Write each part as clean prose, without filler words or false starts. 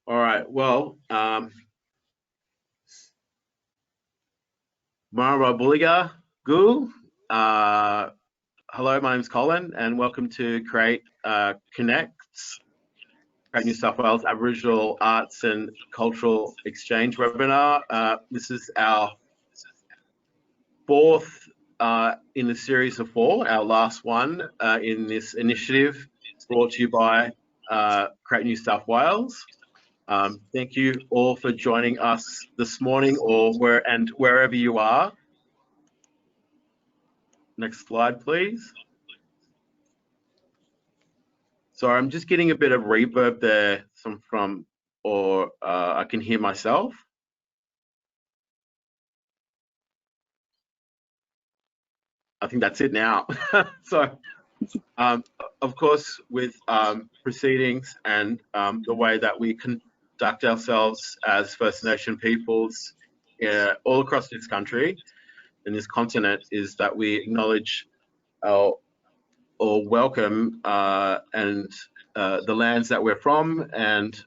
All right. Well, Marwa Buliga Gu. Hello, my name is Colin, and welcome to Create Connects, Create New South Wales Aboriginal Arts and Cultural Exchange webinar. This is our fourth in the series of four, our last one in this initiative brought to you by Create New South Wales. Thank you all for joining us this morning, or wherever you are. Next slide, please. Sorry, I'm just getting a bit of reverb there or I can hear myself. I think that's it now. So, of course, with proceedings and the way that we conduct ourselves as First Nation peoples all across this country and this continent is that we acknowledge or welcome and the lands that we're from and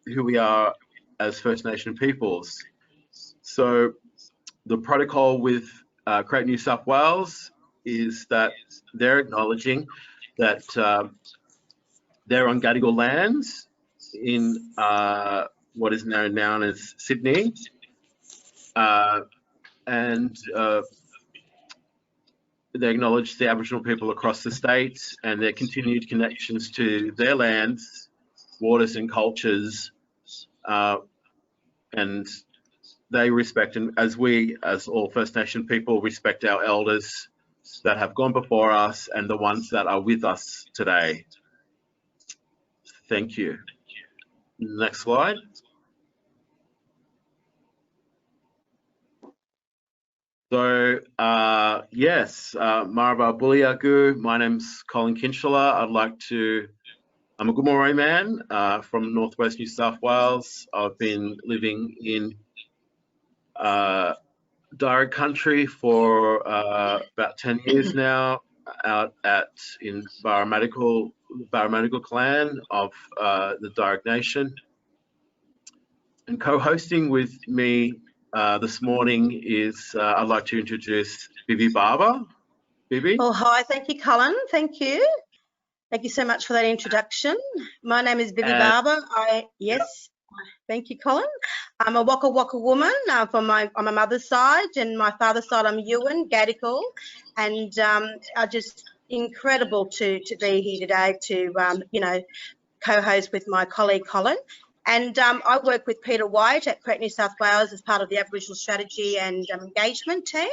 who we are as First Nation peoples. So the protocol with Create New South Wales is that they're acknowledging that they're on Gadigal lands in what is now known as Sydney, and they acknowledge the Aboriginal people across the state and their continued connections to their lands, waters and cultures, and they respect, and as we, as all First Nation people, respect our elders that have gone before us and the ones that are with us today. Thank you. Next slide. So, yes, Maraba Buliagu, my name's Colin Kinsella. I'm a Gomeroi man from Northwest New South Wales. I've been living in Direct Country for about 10 years now, out in Baramatical clan of the Direct Nation. And co-hosting with me this morning is I'd like to introduce Bibi Barber. Bibi? Oh, hi. Thank you, Colin. Thank you. Thank you so much for that introduction. My name is Bibi Barber. Thank you, Colin. I'm a Waka Waka woman on my mother's side, and my father's side I'm Yuin, Gadigal, and just incredible to be here today to co-host with my colleague Colin. And I work with Peter White at Create New South Wales as part of the Aboriginal Strategy and Engagement team.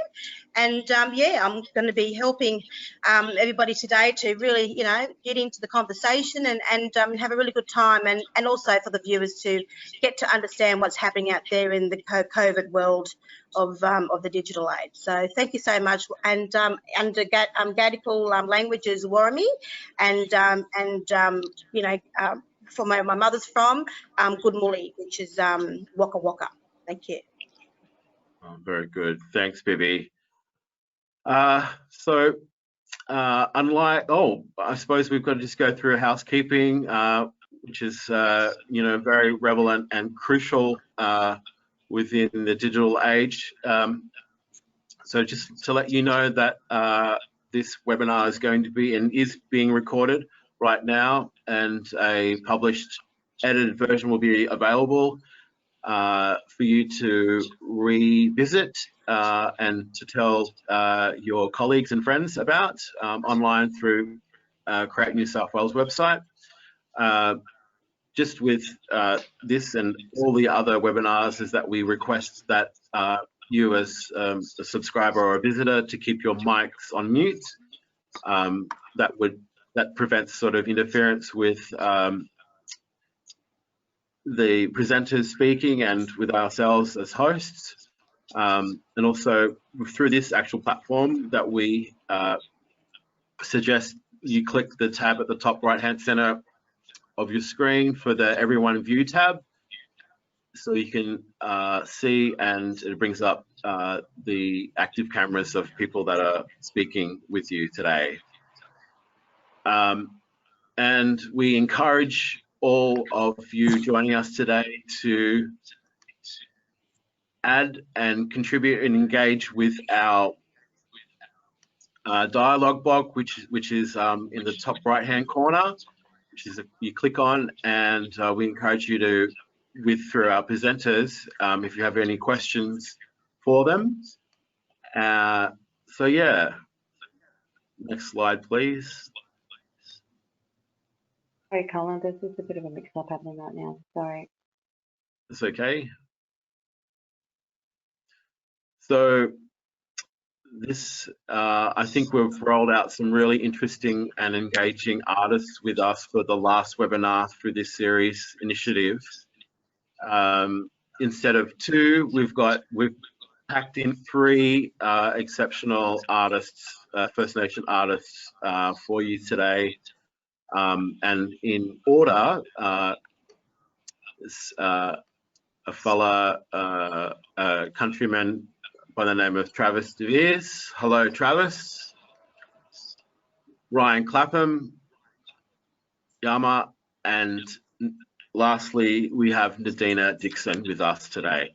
And yeah, I'm going to be helping everybody today to really, get into the conversation and have a really good time, and also for the viewers to get to understand what's happening out there in the COVID world of the digital age. So thank you so much. And under Gadigal languages, Warami, and from where my mother's from, Goodmully, which is Waka Waka. Thank you. Oh, very good. Thanks, Bibi. So I suppose we've got to just go through housekeeping, which is, very relevant and crucial within the digital age. So just to let you know that this webinar is going to be and is being recorded right now, and a published edited version will be available for you to revisit and to tell your colleagues and friends about online through Create New South Wales website. Just with this and all the other webinars is that we request that you as a subscriber or a visitor to keep your mics on mute. That prevents sort of interference with the presenters speaking and with ourselves as hosts. And also through this actual platform that we suggest you click the tab at the top right-hand center of your screen for the Everyone View tab, so you can see, and it brings up the active cameras of people that are speaking with you today. And we encourage all of you joining us today to add and contribute and engage with our dialogue blog, which is in the top right-hand corner, which is you click on, and we encourage you to whiz through our presenters if you have any questions for them. So yeah, next slide, please. Sorry, Colin, there's just a bit of a mix-up happening right now. Sorry. It's okay. So this, I think we've rolled out some really interesting and engaging artists with us for the last webinar through this series initiative. Instead of 2, we've packed in 3 exceptional artists, First Nation artists for you today. And in order, a fella, a countryman by the name of Travis Vries. Hello, Travis. Rhyan Clapham, Yama, and lastly, we have Nadina Dixon with us today.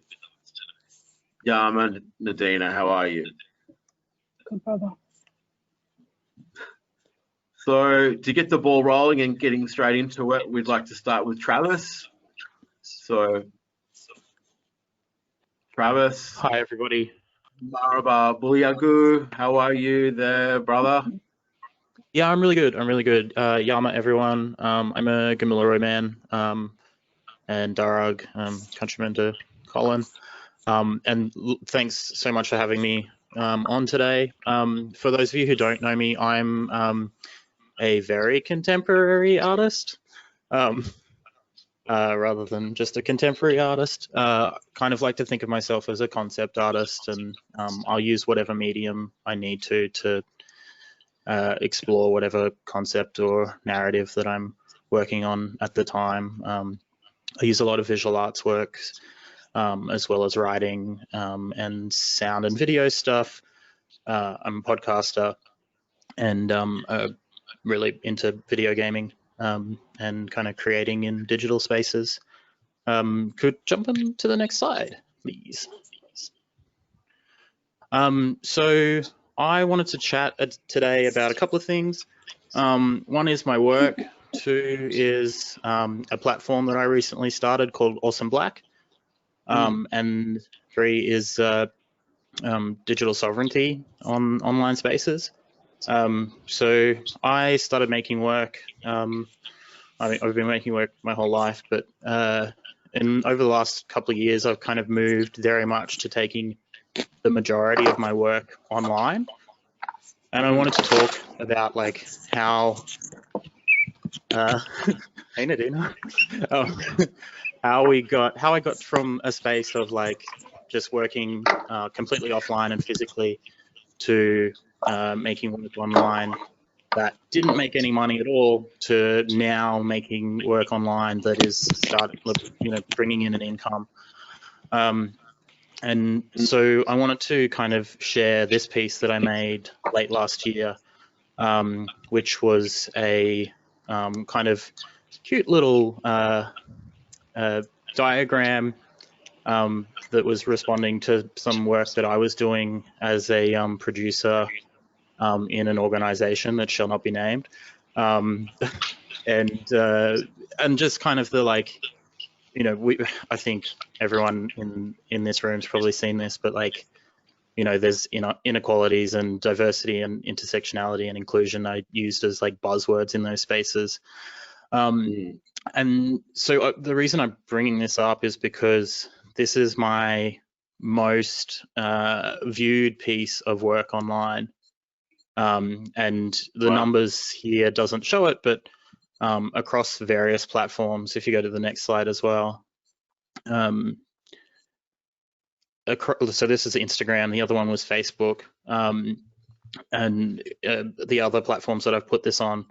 Yama, Nadina, how are you? Good, brother. So to get the ball rolling and getting straight into it, we'd like to start with Travis. So, Travis. Hi, everybody. Maraba Buliagu, how are you there, brother? Yeah, I'm really good. I'm really good. Yama, everyone. I'm a Gamilaro man, and Darug, countryman to Colin. And thanks so much for having me on today. For those of you who don't know me, I'm a very contemporary artist. Rather than just a contemporary artist. Kind of like to think of myself as a concept artist, and I'll use whatever medium I need to explore whatever concept or narrative that I'm working on at the time. I use a lot of visual arts works, as well as writing and sound and video stuff. I'm a podcaster and really into video gaming. And kind of creating in digital spaces. Could jump into the next slide, please. So I wanted to chat today about a couple of things. One is my work. 2 is a platform that I recently started called Awesome Black. And 3 is digital sovereignty on online spaces. So I started making work. I've been making work my whole life, but over the last couple of years, I've kind of moved very much to taking the majority of my work online. And I wanted to talk about like how, hey Nadina, how I got from a space of like just working completely offline and physically to making work online that didn't make any money at all to now making work online that is bringing in an income. And so I wanted to kind of share this piece that I made late last year, which was a kind of cute little diagram that was responding to some work that I was doing as a producer in an organization that shall not be named, and just kind of the like, I think everyone in this room's probably seen this, but like, there's inequalities and diversity and intersectionality and inclusion I used as like buzzwords in those spaces. And so the reason I'm bringing this up is because this is my most viewed piece of work online. And the numbers here doesn't show it, but across various platforms, if you go to the next slide as well. So this is Instagram, the other one was Facebook, and the other platforms that I've put this on,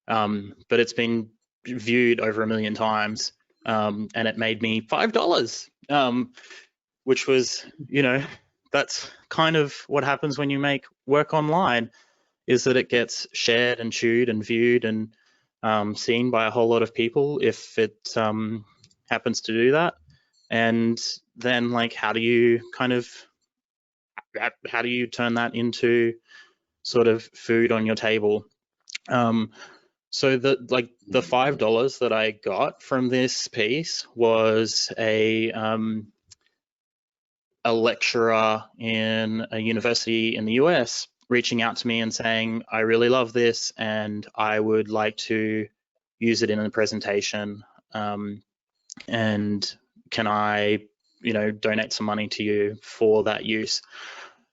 but it's been viewed over 1 million times, and it made me $5, which was, that's kind of what happens when you make work online, is that it gets shared and chewed and viewed, and seen by a whole lot of people if it happens to do that. And then like, how do you turn that into sort of food on your table? So the $5 that I got from this piece was a lecturer in a university in the US reaching out to me and saying, I really love this and I would like to use it in a presentation, and can I, donate some money to you for that use?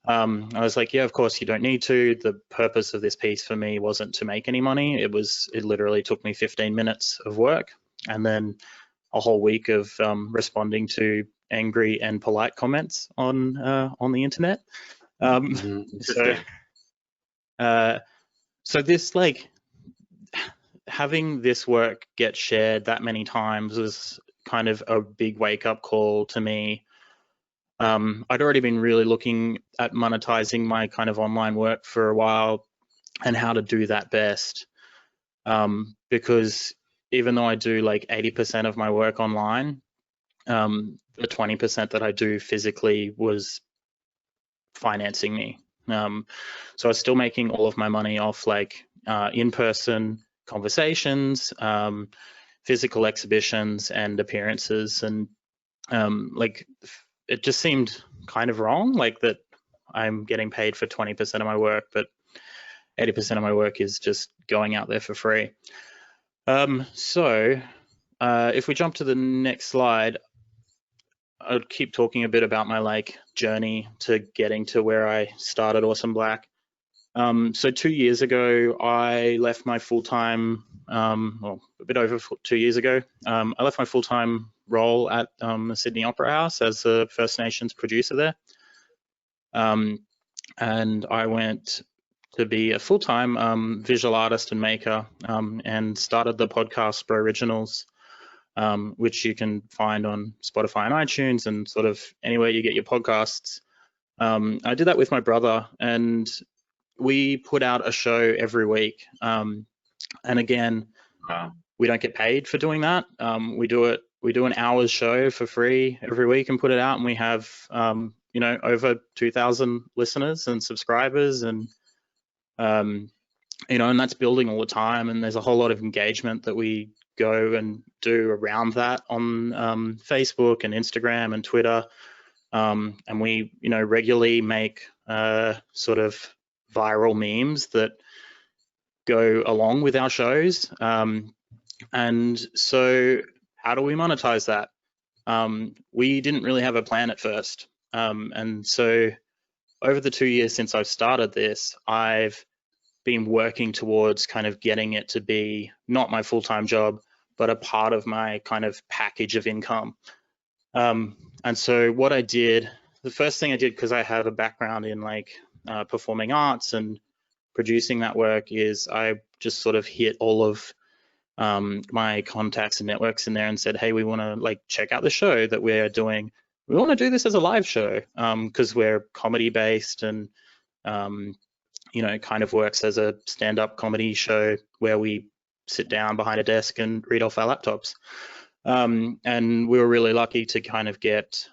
I was like, yeah, of course you don't need to. The purpose of this piece for me wasn't to make any money. It literally took me 15 minutes of work and then a whole week of responding to angry and polite comments on the internet. So this, like, having this work get shared that many times was kind of a big wake-up call to me. I'd already been really looking at monetizing my kind of online work for a while and how to do that best, because even though I do like 80% of my work online, the 20% that I do physically was financing me. So I was still making all of my money off like in-person conversations, physical exhibitions and appearances, and like it just seemed kind of wrong, like that I'm getting paid for 20% of my work, but 80% of my work is just going out there for free. So if we jump to the next slide, I'll keep talking a bit about my like journey to getting to where I started Awesome Black. So 2 years ago, I left my full-time, well, a bit over 2 years ago, I left my full-time role at the Sydney Opera House as a First Nations producer there. And I went to be a full-time visual artist and maker, and started the podcast Bro Originals, which you can find on Spotify and iTunes and sort of anywhere you get your podcasts. I did that with my brother, and we put out a show every week. And again, we don't get paid for doing that. We do an hour's show for free every week and put it out, and we have over 2,000 listeners and subscribers, and and that's building all the time, and there's a whole lot of engagement that we go and do around that on Facebook and Instagram and Twitter, and we regularly make sort of viral memes that go along with our shows. And so how do we monetize that? We didn't really have a plan at first, and so over the 2 years since I've started this, I've been working towards kind of getting it to be not my full-time job, but a part of my kind of package of income. And so what I did, the first thing I did, because I have a background in like performing arts and producing that work, is I just sort of hit all of my contacts and networks in there and said, hey, we want to like check out the show that we're doing. We want to do this as a live show, because we're comedy based, and kind of works as a stand-up comedy show where we sit down behind a desk and read off our laptops. And we were really lucky to kind of get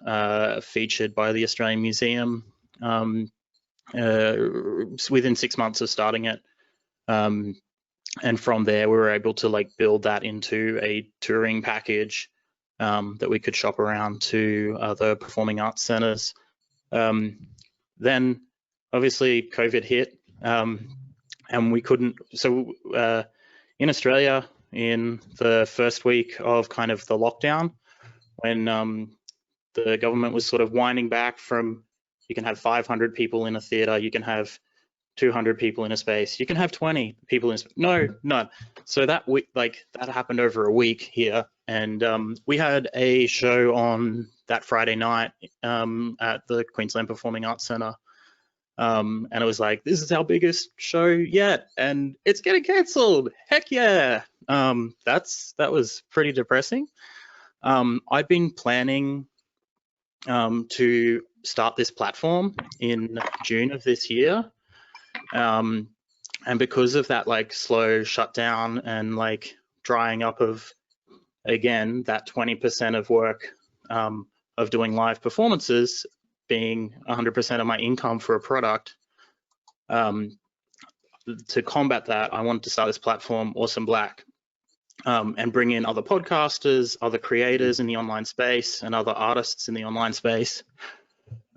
featured by the Australian Museum within 6 months of starting it. And from there, we were able to like build that into a touring package that we could shop around to other performing arts centers. Then obviously COVID hit, and we couldn't, so in Australia, in the first week of kind of the lockdown, when the government was sort of winding back from, you can have 500 people in a theater, you can have 200 people in a space, you can have 20 people in a space. No, none. So that week, like that happened over a week here, and we had a show on that Friday night at the Queensland Performing Arts Centre. And it was like, this is our biggest show yet, and it's getting cancelled. Heck yeah. That was pretty depressing. I'd been planning to start this platform in June of this year. And because of that like slow shutdown and like drying up of, again, that 20% of work of doing live performances being 100% of my income for a product, to combat that, I wanted to start this platform, Awesome Black, and bring in other podcasters, other creators in the online space, and other artists in the online space,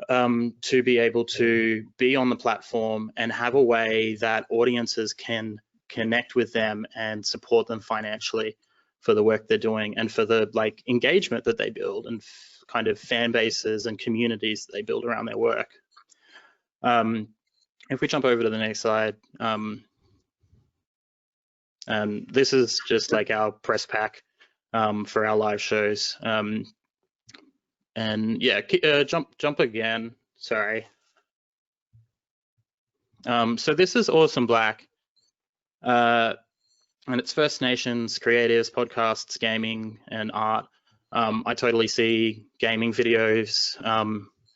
to be able to be on the platform and have a way that audiences can connect with them and support them financially for the work they're doing and for the like engagement that they build and kind of fan bases and communities that they build around their work. If we jump over to the next slide, this is just like our press pack for our live shows. And yeah, jump again, sorry. So this is Awesome Black, and it's First Nations creatives, podcasts, gaming, and art. I totally see gaming videos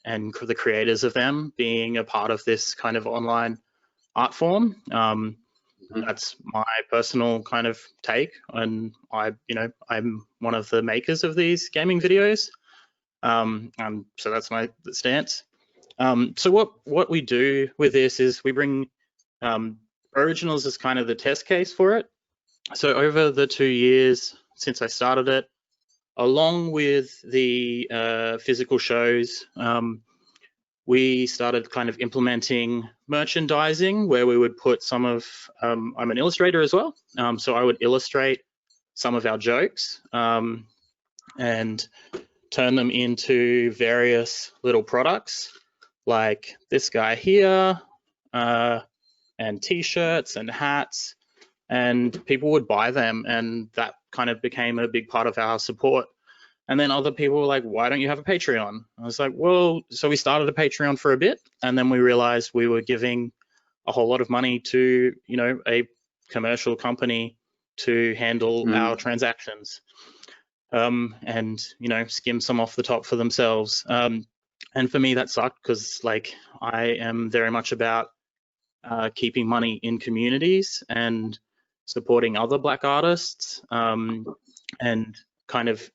and the creators of them being a part of this kind of online art form. That's my personal kind of take, and I'm one of the makers of these gaming videos. So that's my stance. So what we do with this is we bring Originals as kind of the test case for it. So over the 2 years since I started it, along with the physical shows, we started kind of implementing merchandising where we would put some of, I'm an illustrator as well, so I would illustrate some of our jokes and turn them into various little products like this guy here, and t-shirts and hats, and people would buy them, and that kind of became a big part of our support. And then other people were like, why don't you have a Patreon? I was like, well, so we started a Patreon for a bit, and then we realized we were giving a whole lot of money to, a commercial company to handle our transactions, and, skim some off the top for themselves. And for me, that sucked because, like, I am very much about keeping money in communities and supporting other Black artists, and kind of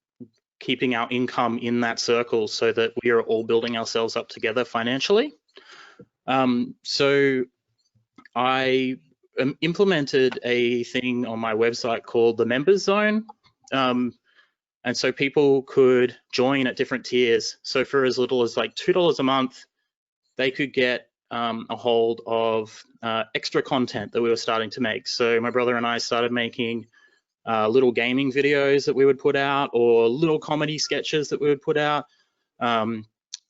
keeping our income in that circle so that we are all building ourselves up together financially. So I implemented a thing on my website called the Members Zone. And so people could join at different tiers. So for as little as like $2 a month, they could get a hold of extra content that we were starting to make. So my brother and I started making little gaming videos that we would put out, or little comedy sketches that we would put out,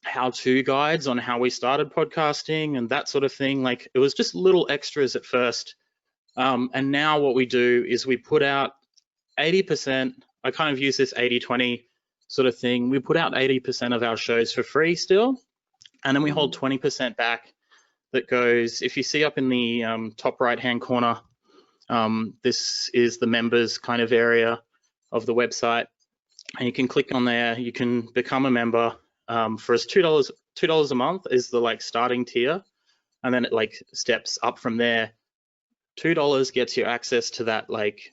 how-to guides on how we started podcasting and that sort of thing. Like, it was just little extras at first. And now what we do is we put out 80%, I kind of use this 80-20 sort of thing. We put out 80% of our shows for free still, and then we hold 20% back that goes, if you see up in the top right-hand corner, this is the members kind of area of the website, and you can click on there. You can become a member for as $2 a month is the like starting tier, and then it like steps up from there. $2 gets you access to that like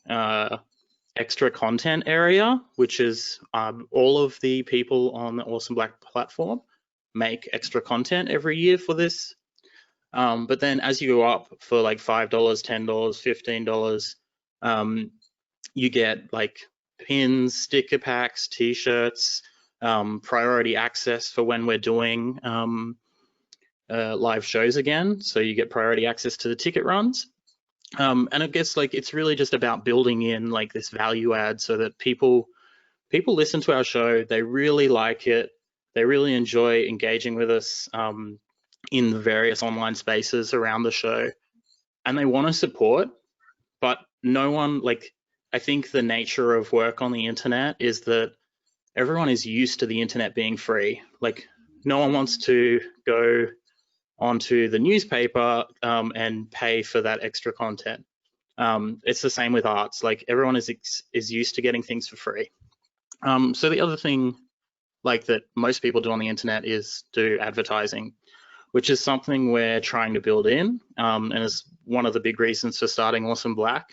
extra content area, which is all of the people on the Awesome Black platform make extra content every year for this. But then as you go up for like $5, $10, $15, you get like pins, sticker packs, t-shirts, priority access for when we're doing live shows again. So you get priority access to the ticket runs. And I guess like it's really just about building in like this value add so that people listen to our show, they really like it, they really enjoy engaging with us in the various online spaces around the show, and they want to support, but no one, like, I think the nature of work on the internet is that everyone is used to the internet being free. Like, no one wants to go onto the newspaper and pay for that extra content. It's the same with arts. Like, everyone is used to getting things for free. So the other thing like that most people do on the internet is do advertising, which is something we're trying to build in, and is one of the big reasons for starting Awesome Black.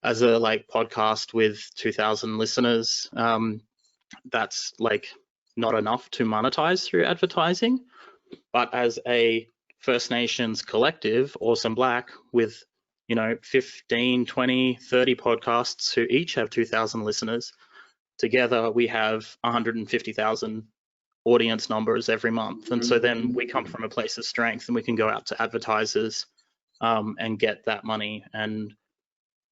As a podcast with 2,000 listeners, that's not enough to monetize through advertising. But as a First Nations collective, Awesome Black, with 15, 20, 30 podcasts who each have 2,000 listeners, together we have 150,000 audience numbers every month. And so then we come from a place of strength and we can go out to advertisers and get that money. And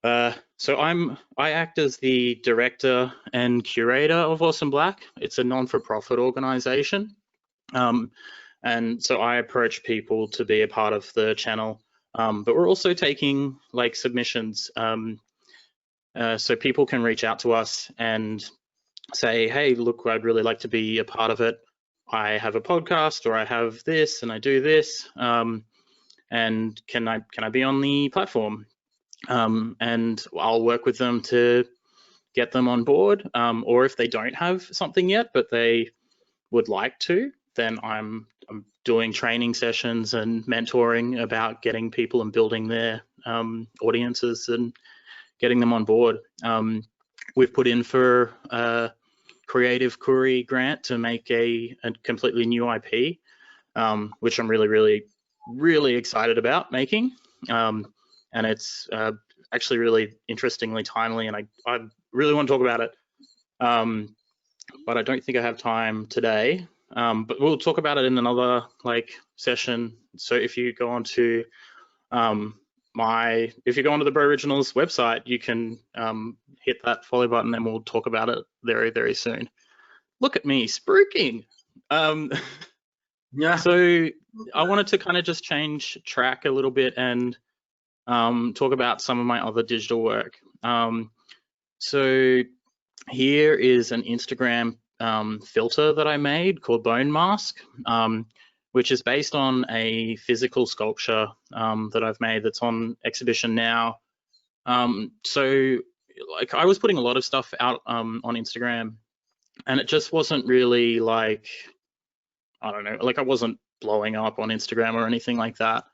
so I act as the director and curator of Awesome Black. It's a non-for-profit organization. And so I approach people to be a part of the channel, but we're also taking submissions. So people can reach out to us and say, hey, look, I'd really like to be a part of it. I have a podcast, or I have this and I do this, and can I be on the platform? And I'll work with them to get them on board, or if they don't have something yet but they would like to, then I'm doing training sessions and mentoring about getting people and building their audiences and getting them on board. We've put in for a Creative Koori grant to make a completely new IP, which I'm really excited about making. And it's actually really interestingly timely, and I really want to talk about it, but I don't think I have time today. But we'll talk about it in another session. So if you go onto if you go onto the Aboriginals website, you can hit that follow button, and we'll talk about it very, very soon. Look at me spruiking. Yeah. So I wanted to kind of just change track a little bit and talk about some of my other digital work. So here is an Instagram filter that I made called Bone Mask, which is based on a physical sculpture that I've made that's on exhibition now. So I was putting a lot of stuff out on Instagram, and it just wasn't really I don't know, I wasn't blowing up on Instagram or anything like that.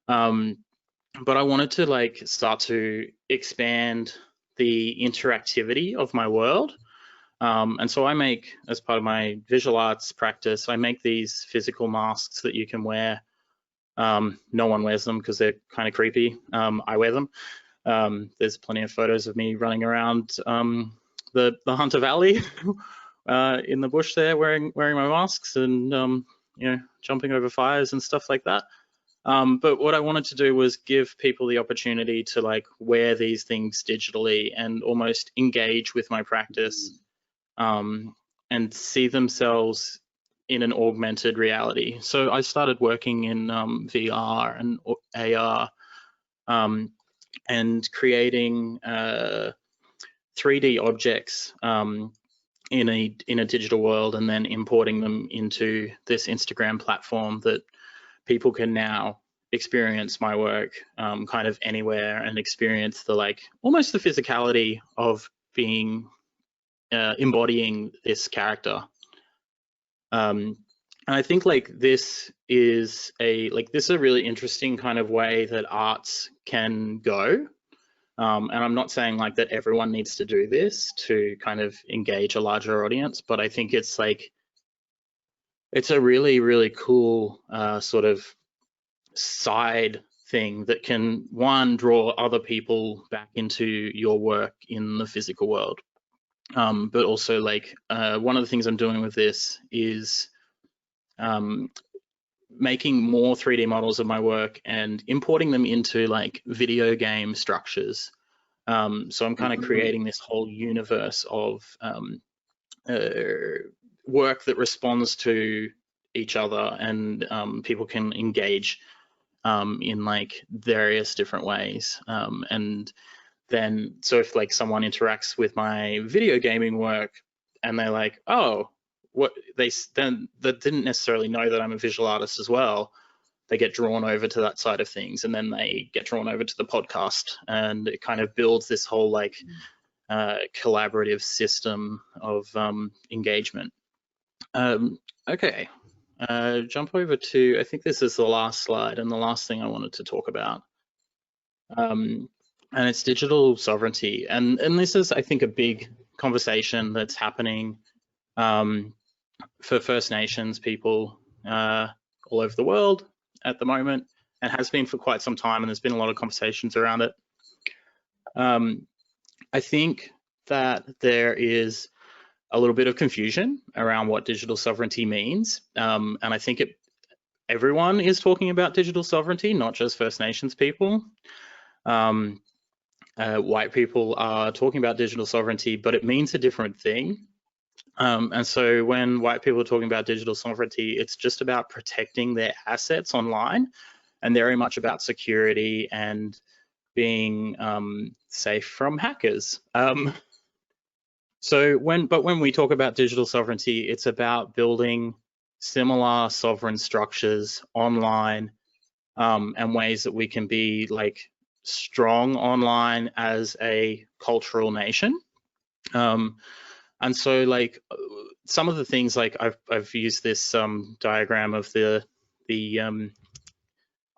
But I wanted to start to expand the interactivity of my world. And so I make, as part of my visual arts practice, I make these physical masks that you can wear. No one wears them because they're kind of creepy. I wear them. There's plenty of photos of me running around the Hunter Valley in the bush there, wearing my masks and jumping over fires and stuff like that. But what I wanted to do was give people the opportunity to wear these things digitally and almost engage with my practice, and see themselves in an augmented reality. So I started working in VR and AR, and creating 3D objects in a digital world, and then importing them into this Instagram platform that people can now experience my work kind of anywhere, and experience the almost the physicality of being embodying this character. And I think this is a really interesting kind of way that arts can go. And I'm not saying that everyone needs to do this to kind of engage a larger audience, but I think it's it's a really, really cool sort of side thing that can, one, draw other people back into your work in the physical world. But also one of the things I'm doing with this is making more 3D models of my work and importing them into video game structures. So I'm kind of creating this whole universe of work that responds to each other, and people can engage in various different ways. And then, so if someone interacts with my video gaming work and they're oh, what then that didn't necessarily know that I'm a visual artist as well, they get drawn over to that side of things, and then they get drawn over to the podcast, and it kind of builds this whole collaborative system of engagement. Okay, jump over to, I think this is the last slide and the last thing I wanted to talk about. And it's digital sovereignty. And this is, I think, a big conversation that's happening for First Nations people all over the world at the moment, and has been for quite some time, and there's been a lot of conversations around it. I think that there is a little bit of confusion around what digital sovereignty means, and I think everyone is talking about digital sovereignty, not just First Nations people. White people are talking about digital sovereignty, but it means a different thing. And so when white people are talking about digital sovereignty, it's just about protecting their assets online, and very much about security and being safe from hackers. So when we talk about digital sovereignty, it's about building similar sovereign structures online, and ways that we can be like strong online as a cultural nation. And so like some of the things, like I've used this diagram of the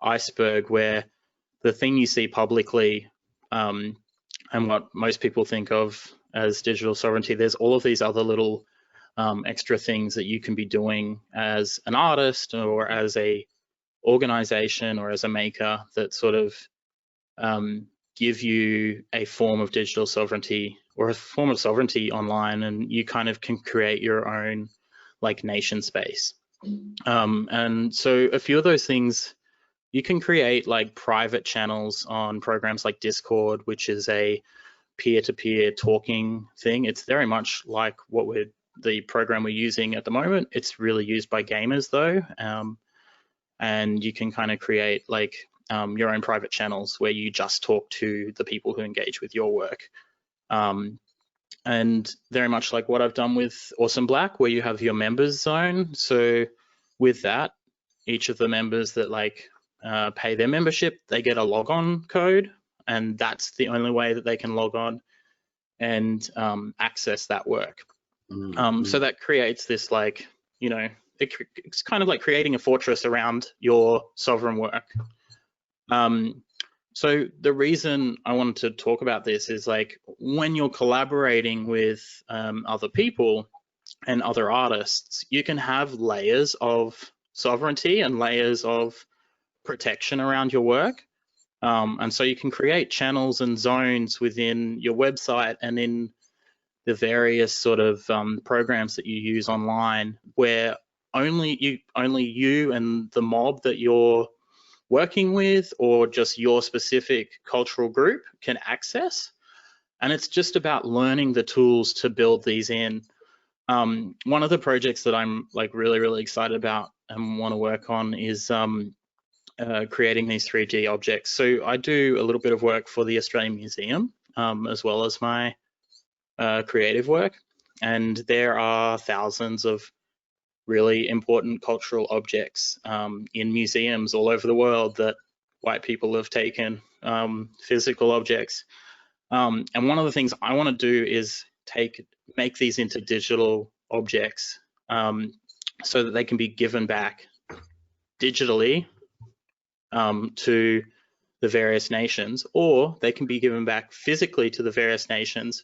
iceberg, where the thing you see publicly and what most people think of as digital sovereignty, there's all of these other little extra things that you can be doing as an artist or as a organization or as a maker that sort of give you a form of digital sovereignty or a form of sovereignty online, and you kind of can create your own like nation space. And so a few of those things, you can create like private channels on programs like Discord, which is a peer-to-peer talking thing. It's very much like the program we're using at the moment. It's really used by gamers though. And you can kind of create like your own private channels where you just talk to the people who engage with your work. And very much like what I've done with Awesome Black, where you have your members zone. So with that, each of the members that like pay their membership, they get a logon code, and that's the only way that they can log on and access that work. So that creates this like, you know, it's kind of like creating a fortress around your sovereign work. So the reason I wanted to talk about this is like when you're collaborating with other people and other artists, you can have layers of sovereignty and layers of protection around your work. And so you can create channels and zones within your website and in the various sort of programs that you use online, where only you and the mob that you're working with, or just your specific cultural group, can access. And it's just about learning the tools to build these in. One of the projects that I'm like really excited about and want to work on is creating these 3D objects. So I do a little bit of work for the Australian Museum, as well as my creative work. And there are thousands of really important cultural objects in museums all over the world that white people have taken, physical objects. And one of the things I want to do is make these into digital objects so that they can be given back digitally to the various nations, or they can be given back physically to the various nations,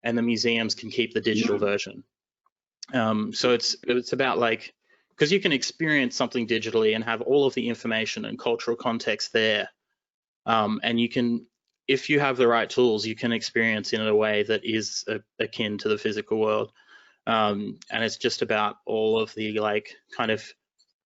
and the museums can keep the digital version. So it's about like, because you can experience something digitally and have all of the information and cultural context there, and you can, if you have the right tools, you can experience it in a way that is akin to the physical world. And it's just about all of the like kind of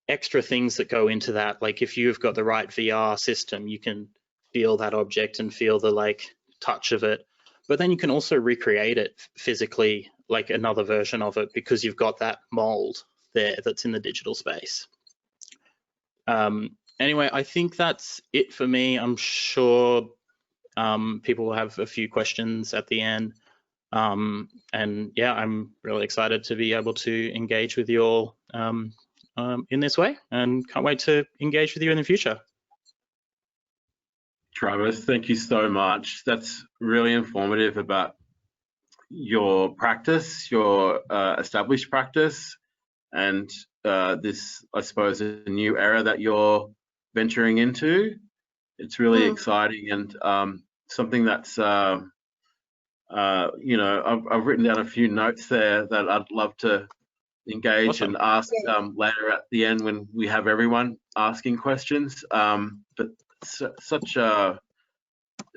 extra things that go into that. Like if you've got the right VR system, you can feel that object and feel the like touch of it, but then you can also recreate it physically, like another version of it, because you've got that mold there that's in the digital space. Anyway, I think that's it for me. I'm sure people will have a few questions at the end. And yeah, I'm really excited to be able to engage with you all in this way, and can't wait to engage with you in the future. Travis, thank you so much. That's really informative about your practice, your established practice, and this, I suppose, a new era that you're venturing into. It's really exciting, and something that's you know, I've written down a few notes there that I'd love to engage Awesome. and ask later at the end when we have everyone asking questions. But such a,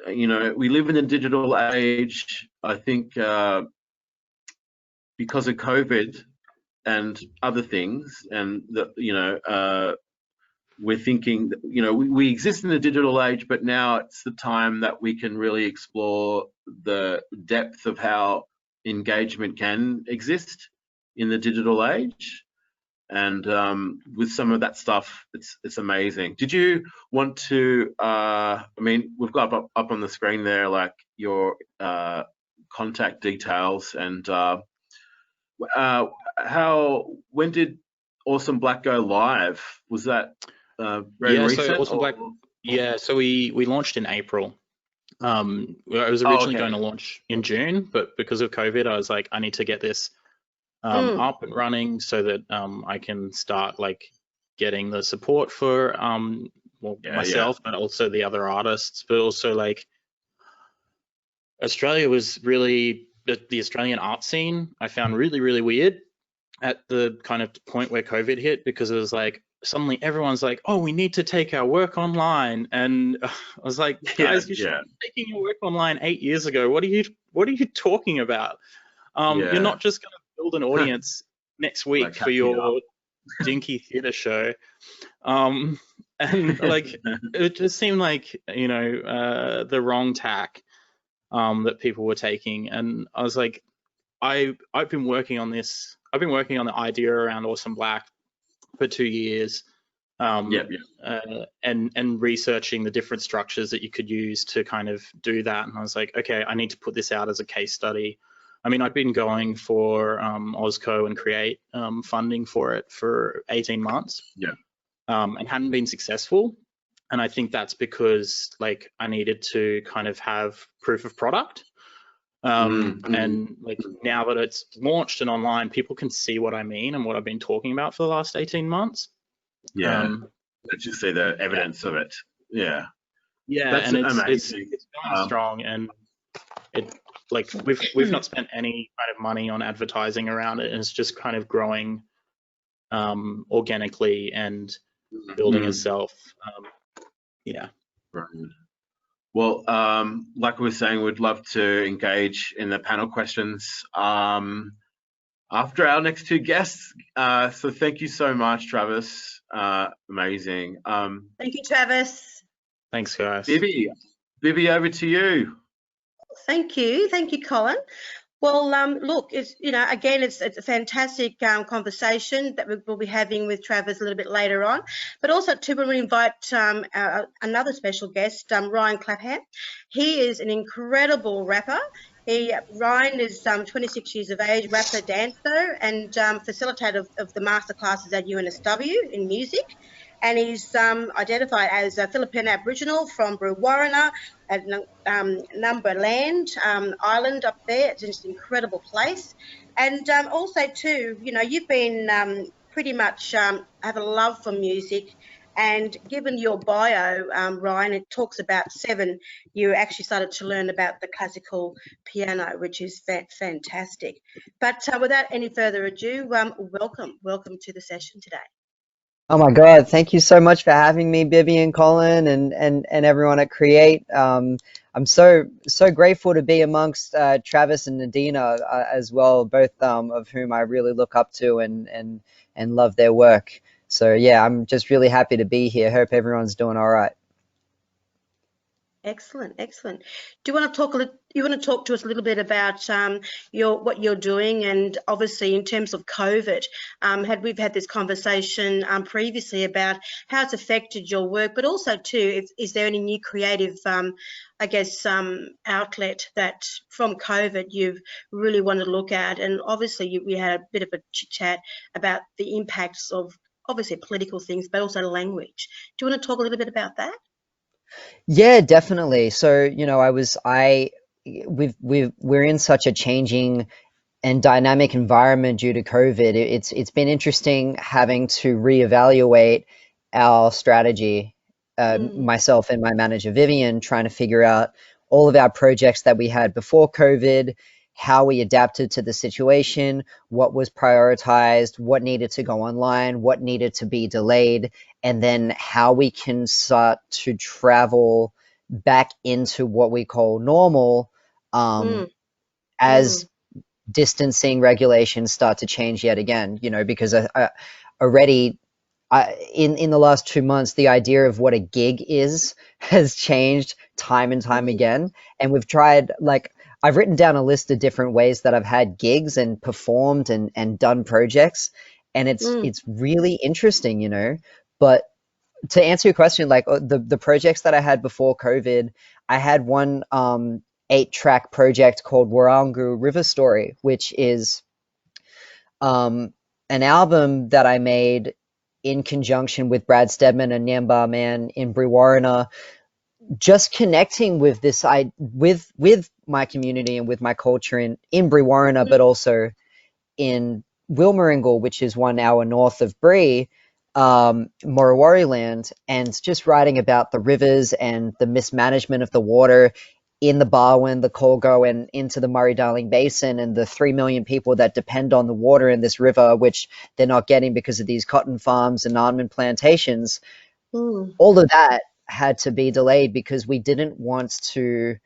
you know, we live in a digital age. I think because of COVID and other things, and the, you know, we're thinking, you know, we exist in the digital age, but now it's the time that we can really explore the depth of how engagement can exist in the digital age. And with some of that stuff, it's amazing. Did you want to, I mean, we've got up on the screen there, like your contact details, and when did Awesome Black go live? Was that very recent? So Awesome Black, so we launched in April. I was originally going to launch in June, but because of COVID, I was like, I need to get this up and running so that I can start like getting the support for myself, but also the other artists, but also like Australia was really, the Australian art scene I found really, really weird at the kind of point where COVID hit, because it was like suddenly everyone's like, oh, we need to take our work online, and I was like, guys, you should be taking your work online 8 years ago. What are you talking about? You're not just going to build an audience next week like for your dinky theatre show. And like, it just seemed like, you know, the wrong tack that people were taking. And I was like, I've been working on this. I've been working on the idea around Awesome Black for 2 years. And researching the different structures that you could use to kind of do that. And I was like, okay, I need to put this out as a case study. I mean, I've been going for OzCo and Create funding for it for 18 months. And hadn't been successful. And I think that's because like I needed to kind of have proof of product. And like now that it's launched and online, people can see what I mean and what I've been talking about for the last 18 months. Let's just see the evidence of it. That's and amazing. It's going strong, and it like we've not spent any kind of money on advertising around it, and it's just kind of growing organically and building itself. Brilliant. Well, like we were saying, we'd love to engage in the panel questions after our next two guests. So thank you so much, Travis. Amazing. Thank you, Travis. Thanks, guys. Bibi, over to you. Thank you, Colin. Well, look, it's, you know, again, it's a fantastic conversation that we'll be having with Travis a little bit later on, but also too, when we invite another special guest, Rhyan Clapham. He is an incredible rapper. Rhyan is 26 years of age, rapper, dancer, and facilitator of the masterclasses at UNSW in music. And he's identified as a Filipino Aboriginal from Brewarrina at Numberland Island up there. It's just an incredible place. And also too, you know, you've been pretty much have a love for music. And given your bio, Rhyan, it talks about 7, you actually started to learn about the classical piano, which is fantastic. But without any further ado, welcome to the session today. Oh my God, thank you so much for having me, Bibi and Colin and everyone at Create. I'm so grateful to be amongst Travis and Nadina as well, both of whom I really look up to and love their work. So yeah, I'm just really happy to be here. Hope everyone's doing all right. Excellent. Do you want to talk to us a little bit about what you're doing, and obviously in terms of COVID, we've had this conversation previously about how it's affected your work, but also too, is there any new creative, outlet that from COVID you've really wanted to look at? And obviously we had a bit of a chit chat about the impacts of obviously political things, but also language. Do you want to talk a little bit about that? Yeah, definitely. So, you know, we're in such a changing dynamic environment due to COVID, it's been interesting having to reevaluate our strategy. Myself and my manager Vivian trying to figure out all of our projects that we had before COVID, how we adapted to the situation, what was prioritized, what needed to go online, what needed to be delayed, and then how we can start to travel back into what we call normal as distancing regulations start to change yet again, because already in the last 2 months, the idea of what a gig is has changed time and time again. And we've tried, like, I've written down a list of different ways that I've had gigs and performed and done projects. And it's really interesting, but to answer your question, like the projects that I had before COVID, I had one 8-track project called Warangu River Story, which is an album that I made in conjunction with Brad Stedman and Nyamba Man in Brewarrina, just connecting with this with my community and with my culture in Brewarrina, but also in Wilmaringal, which is 1 hour north of Bree, Murrawari land, and just writing about the rivers and the mismanagement of the water in the Barwon, the Colgo, and into the Murray-Darling Basin, and the 3 million people that depend on the water in this river, which they're not getting because of these cotton farms and almond plantations. All of that had to be delayed because we didn't want to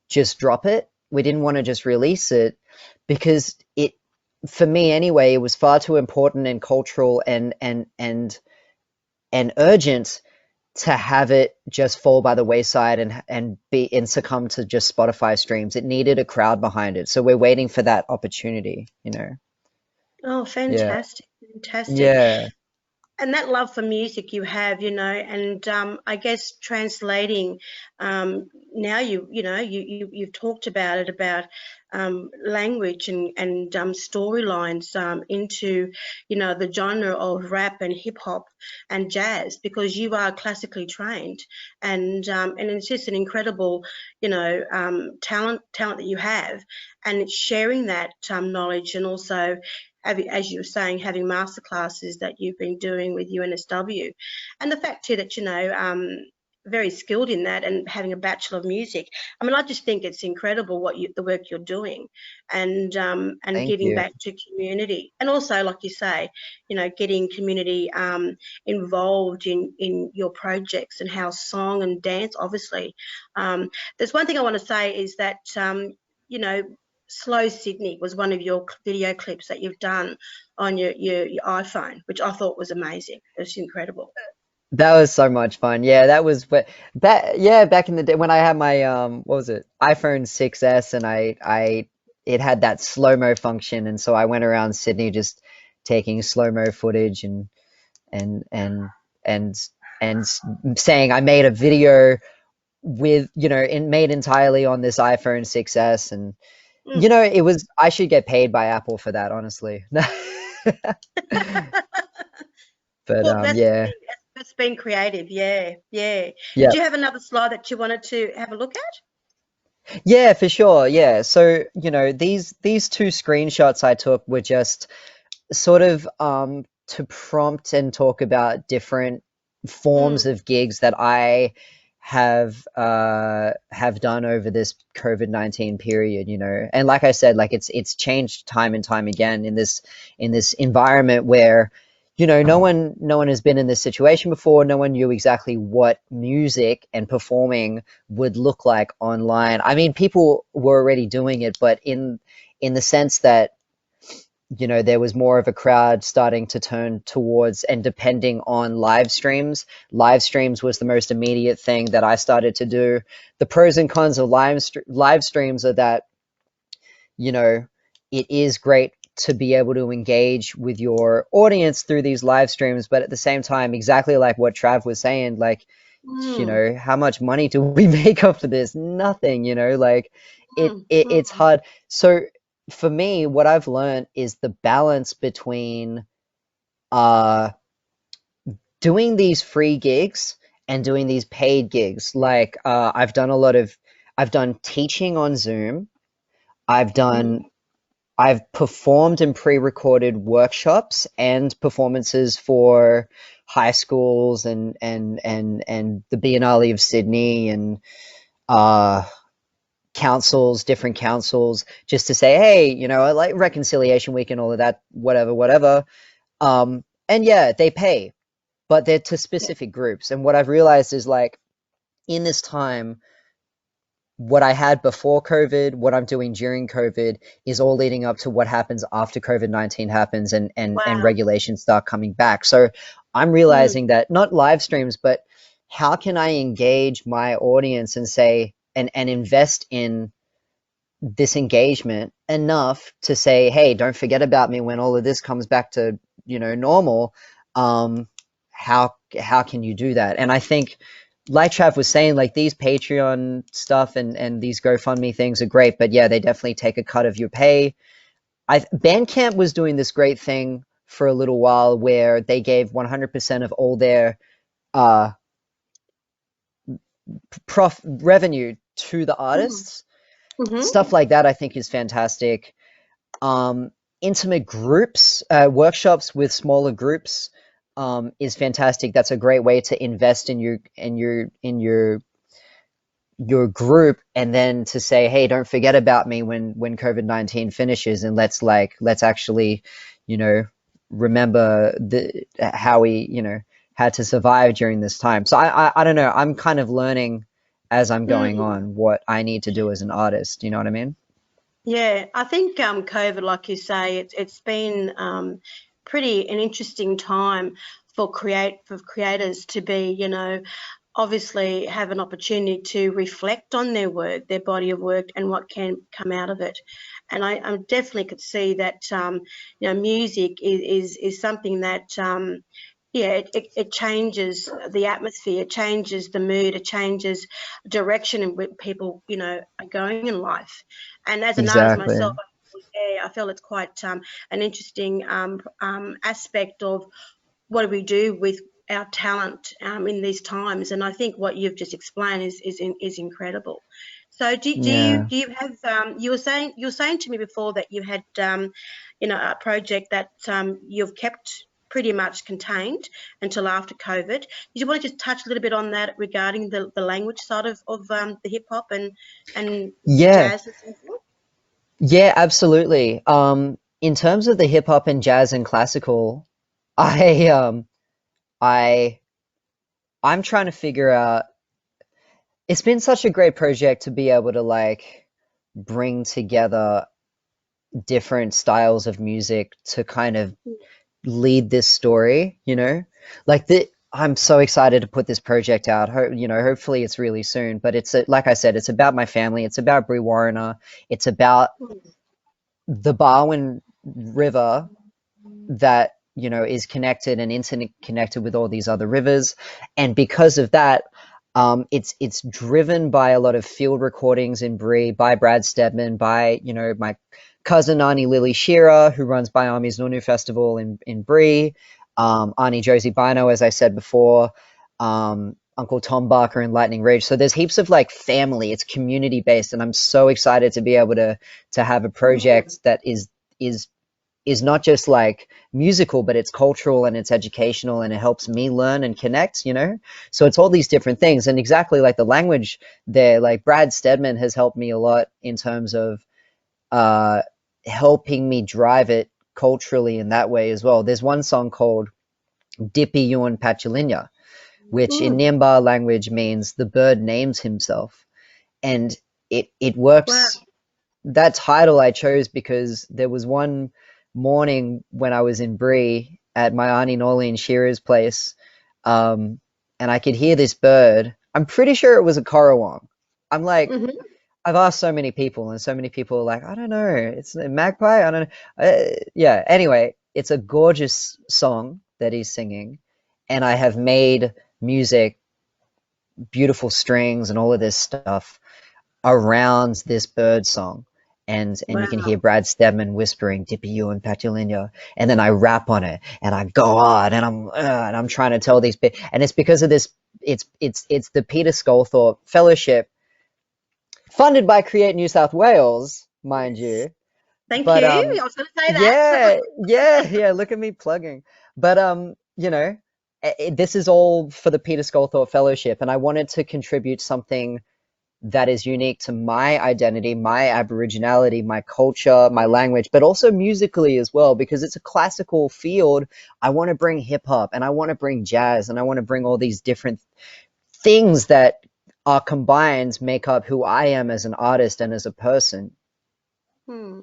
just drop it. We didn't want to just release it because it, for me anyway, it was far too important and cultural and urgent to have it just fall by the wayside and succumb to just Spotify streams. It needed a crowd behind it. So we're waiting for that opportunity, Oh, fantastic. Fantastic. Yeah. And that love for music you have, and I guess translating now you've talked about it, about language and storylines into the genre of rap and hip hop and jazz, because you are classically trained, and it's just an incredible talent that you have, and it's sharing that knowledge, and also as you were saying, having masterclasses that you've been doing with UNSW, and the fact too that very skilled in that, and having a Bachelor of Music. I mean, I just think it's incredible the work you're doing, and Thank giving you. back to community, and also, like you say, getting community involved in your projects, and how song and dance, obviously. There's one thing I want to say is that Slow Sydney was one of your video clips that you've done on your iPhone, which I thought was amazing. It was incredible. That was so much fun. Yeah, that was back in the day when I had my what was it? iPhone 6S, and it had that slow-mo function, and so I went around Sydney just taking slow-mo footage and saying I made a video with made entirely on this iPhone 6S, and I should get paid by Apple for that, honestly. But Well, yeah. that's been creative. Yeah. Yeah. Did you have another slide that you wanted to have a look at? Yeah, for sure. Yeah. So, these 2 screenshots I took were just sort of to prompt and talk about different forms of gigs that I have done over this COVID-19 period, and like I said, like it's changed time and time again in this environment where no one has been in this situation before. No one knew exactly what music and performing would look like online. I mean, people were already doing it, but in the sense that there was more of a crowd starting to turn towards and depending on live streams. Live streams was the most immediate thing that I started to do. The pros and cons of live streams are that, it is great to be able to engage with your audience through these live streams, but at the same time, exactly like what Trav was saying, like, how much money do we make off of this? Nothing, like it's hard. So for me, what I've learned is the balance between doing these free gigs and doing these paid gigs. Like I've done teaching on Zoom. I've done I've performed and pre-recorded workshops and performances for high schools and the Biennale of Sydney and councils, different councils, just to say, hey, you know, I like Reconciliation Week and all of that, whatever. And yeah, they pay, but they're to specific groups. And what I've realized is, like, in this time, what I had before COVID, what I'm doing during COVID is all leading up to what happens after COVID-19 happens and Wow. regulations start coming back. So I'm realizing that not live streams, but how can I engage my audience and say, and invest in this engagement enough to say, hey, don't forget about me when all of this comes back to, you know, normal. How can you do that? And I think, like Trav was saying, like, these Patreon stuff and these GoFundMe things are great, but yeah, they definitely take a cut of your pay. Bandcamp was doing this great thing for a little while where they gave 100% of all their revenue to the artists. Mhm. Stuff like that I think is fantastic. Intimate groups, workshops with smaller groups is fantastic. That's a great way to invest in your group, and then to say, hey, don't forget about me when COVID-19 finishes, and let's actually, you know, remember how we, you know, had to survive during this time. So I don't know, I'm kind of learning as I'm going on what I need to do as an artist, you know what I mean? Yeah, I think COVID, like you say, it's been pretty an interesting time for creators to be, you know, obviously have an opportunity to reflect on their work, their body of work, and what can come out of it. And I definitely could see that, you know, music is something that, yeah, it changes the atmosphere, it changes the mood, it changes direction in which people, you know, are going in life. And as an artist Exactly. myself, yeah, I feel it's quite an interesting aspect of what do we do with our talent in these times. And I think what you've just explained is incredible. So do Yeah. you have you were saying to me before that you had you know, a project that you've kept pretty much contained until after COVID. Did you want to just touch a little bit on that regarding the language side of the hip hop and Yeah. jazz and so forth? Yeah, absolutely. In terms of the hip hop and jazz and classical, I I'm trying to figure out, it's been such a great project to be able to, like, bring together different styles of music to kind of lead this story, you know? Like, I'm so excited to put this project out. You know, hopefully it's really soon, but like I said, it's about my family, it's about Brewarrina, it's about the Barwon River that, you know, is connected and interconnected with all these other rivers. And because of that, it's driven by a lot of field recordings in Bree, by Brad Stedman, by, you know, my cousin Auntie Lily Shearer, who runs by Army's Nunu Festival in Bree, Auntie Josie Bino, as I said before, Uncle Tom Barker in Lightning Ridge. So there's heaps of, like, family. It's community based, and I'm so excited to be able to have a project that is not just, like, musical, but it's cultural and it's educational and it helps me learn and connect, you know? So it's all these different things. And exactly like the language there, like, Brad Stedman has helped me a lot in terms of helping me drive it culturally in that way as well. There's one song called Dippy Yuan Pachalinya, which in Niambar language means the bird names himself. And it works. Wow. That title I chose because there was one morning when I was in Bree at my Auntie Norleen Shearer's place, and I could hear this bird. I'm pretty sure it was a corowong. I'm like, I've asked so many people, and so many people are like, I don't know, it's a magpie. I don't know. Yeah. Anyway, it's a gorgeous song that he's singing, and I have made music, beautiful strings, and all of this stuff around this bird song. And you can hear Brad Stedman whispering Dippy Yuan Pachalinya, and then I rap on it and I go on and I'm trying to tell these bits, and it's because of this. It's the Peter Sculthorpe Fellowship, funded by Create New South Wales, mind you, Thank But you. I was going to say yeah, that. yeah. Look at me plugging. But you know, this is all for the Peter Sculthorpe Fellowship, and I wanted to contribute something that is unique to my identity, my Aboriginality, my culture, my language, but also musically as well, because it's a classical field. I want to bring hip hop, and I want to bring jazz, and I want to bring all these different things that are combined make up who I am as an artist and as a person. Hmm.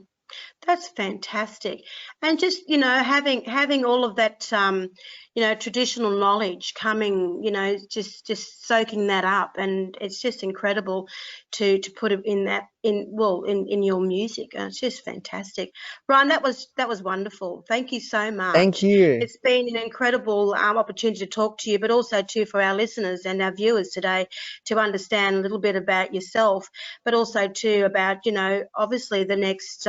That's fantastic. And just, having all of that, traditional knowledge coming, just soaking that up. And it's just incredible to put it in your music. It's just fantastic. Ryan, that was wonderful. Thank you so Thank much. you. It's been an incredible opportunity to talk to you, but also too for our listeners and our viewers today to understand a little bit about yourself, but also too about, obviously the next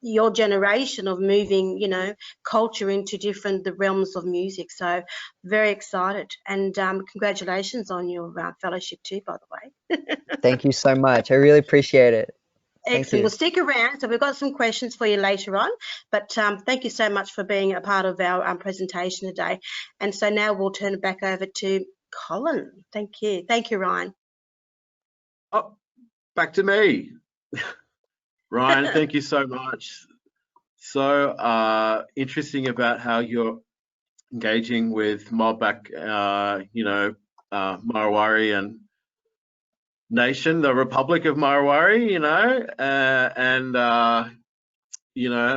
your generation of moving, culture into the realms of music. So very excited, and congratulations on your fellowship too, by the way. Thank you so much. I really appreciate it. Thank Excellent. you. Well, stick around. So we've got some questions for you later on, but thank you so much for being a part of our presentation today. And so now we'll turn it back over to Colin. Thank you. Thank you, Ryan. Oh, back to me. Ryan, thank you so much. So interesting about how you're engaging with Malbec, Marawari and Nation, the Republic of Marawari,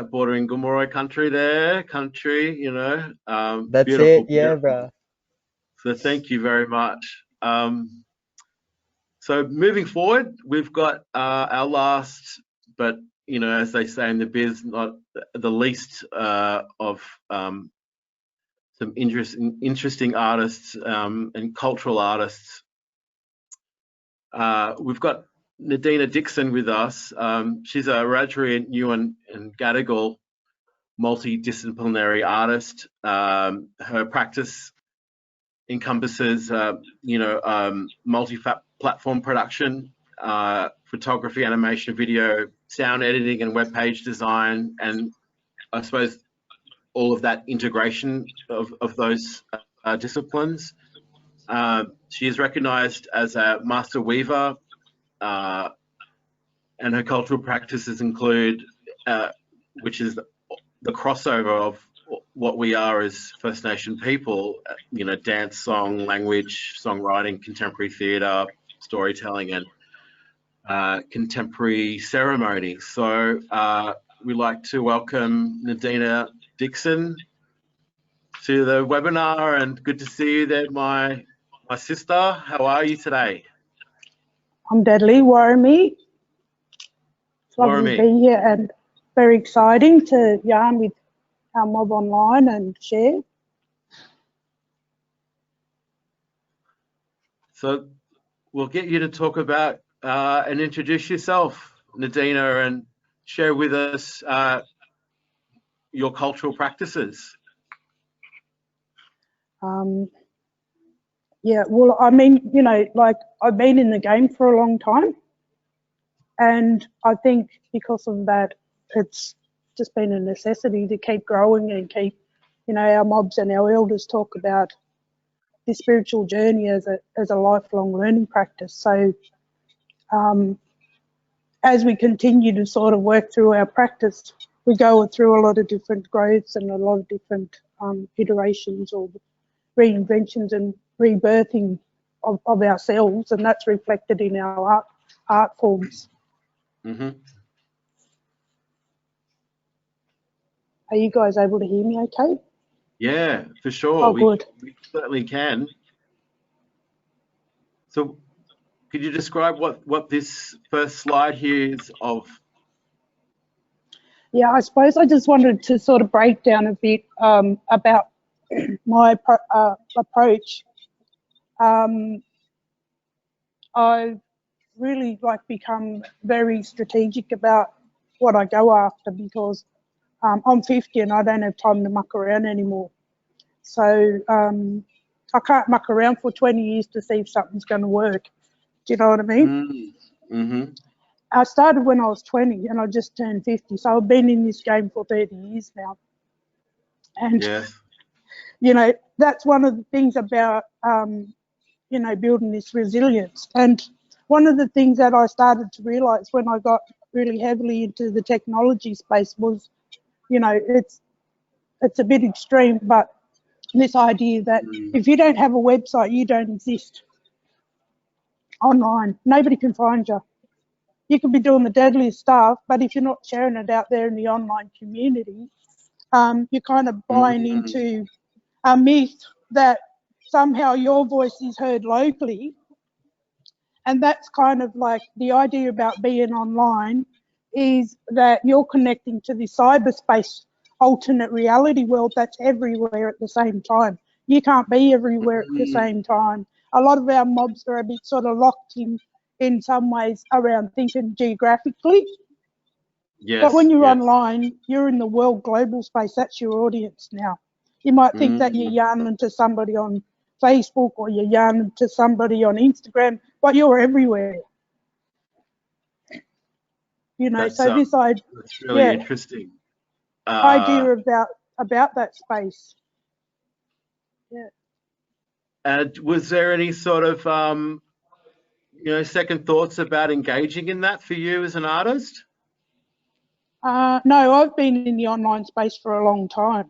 bordering Gomeroi country there, That's beautiful, it. Yeah, beautiful. bro. So thank you very much. So moving forward, we've got our last, but as they say in the biz, not the least of some interesting artists and cultural artists. We've got Nadina Dixon with us. She's a Wiradjuri, Yuin and Gadigal multidisciplinary artist. Her practice encompasses, multi-platform production, photography, animation, video, sound editing, and web page design, and I suppose all of that integration of those disciplines. She is recognised as a master weaver, and her cultural practices include, which is the crossover of what we are as First Nation people, dance, song, language, songwriting, contemporary theatre, storytelling, and contemporary ceremony. So we'd like to welcome Nadina Dixon to the webinar, and good to see you there, my sister. How are you today? I'm deadly Warramie. It's lovely to be here and very exciting to yarn with our mob online and share. So we'll get you to talk about and introduce yourself, Nadina, and share with us your cultural practices. Yeah, well, I mean, I've been in the game for a long time, and I think because of that, it's just been a necessity to keep growing and keep, our mobs and our elders talk about the spiritual journey as a lifelong learning practice. So as we continue to sort of work through our practice, we go through a lot of different growths and a lot of different iterations or reinventions and rebirthing of ourselves, and that's reflected in our art forms. Mm-hmm. Are you guys able to hear me okay? Yeah, for sure. Oh, good. We certainly can. So could you describe what this first slide here is of? Yeah, I suppose I just wanted to sort of break down a bit about my approach. I've really become very strategic about what I go after, because I'm 50 and I don't have time to muck around anymore. So I can't muck around for 20 years to see if something's going to work. Do you know what I mean? Mm-hmm. I started when I was 20 and I just turned 50. So I've been in this game for 30 years now. And, Yes. you know, that's one of the things about, you know, building this resilience. And one of the things that I started to realise when I got really heavily into the technology space was, you know, it's a bit extreme, but this idea that if you don't have a website, you don't exist online. Nobody can find you. You could be doing the deadliest stuff, but if you're not sharing it out there in the online community, you're kind of buying into a myth that somehow your voice is heard locally. And that's kind of like the idea about being online is that you're connecting to the cyberspace alternate reality world that's everywhere at the same time. You can't be everywhere at the same time. A lot of our mobs are a bit sort of locked in some ways around thinking geographically. Yes. But when you're yes. online, you're in the world global space. That's your audience now. You might think that you're yarning to somebody on Facebook or you're yarning to somebody on Instagram, but you're everywhere. You know, That's, so this idea, that's really interesting. idea about that space. Yeah. And was there any sort of, you know, second thoughts about engaging in that for you as an artist? No, I've been in the online space for a long time.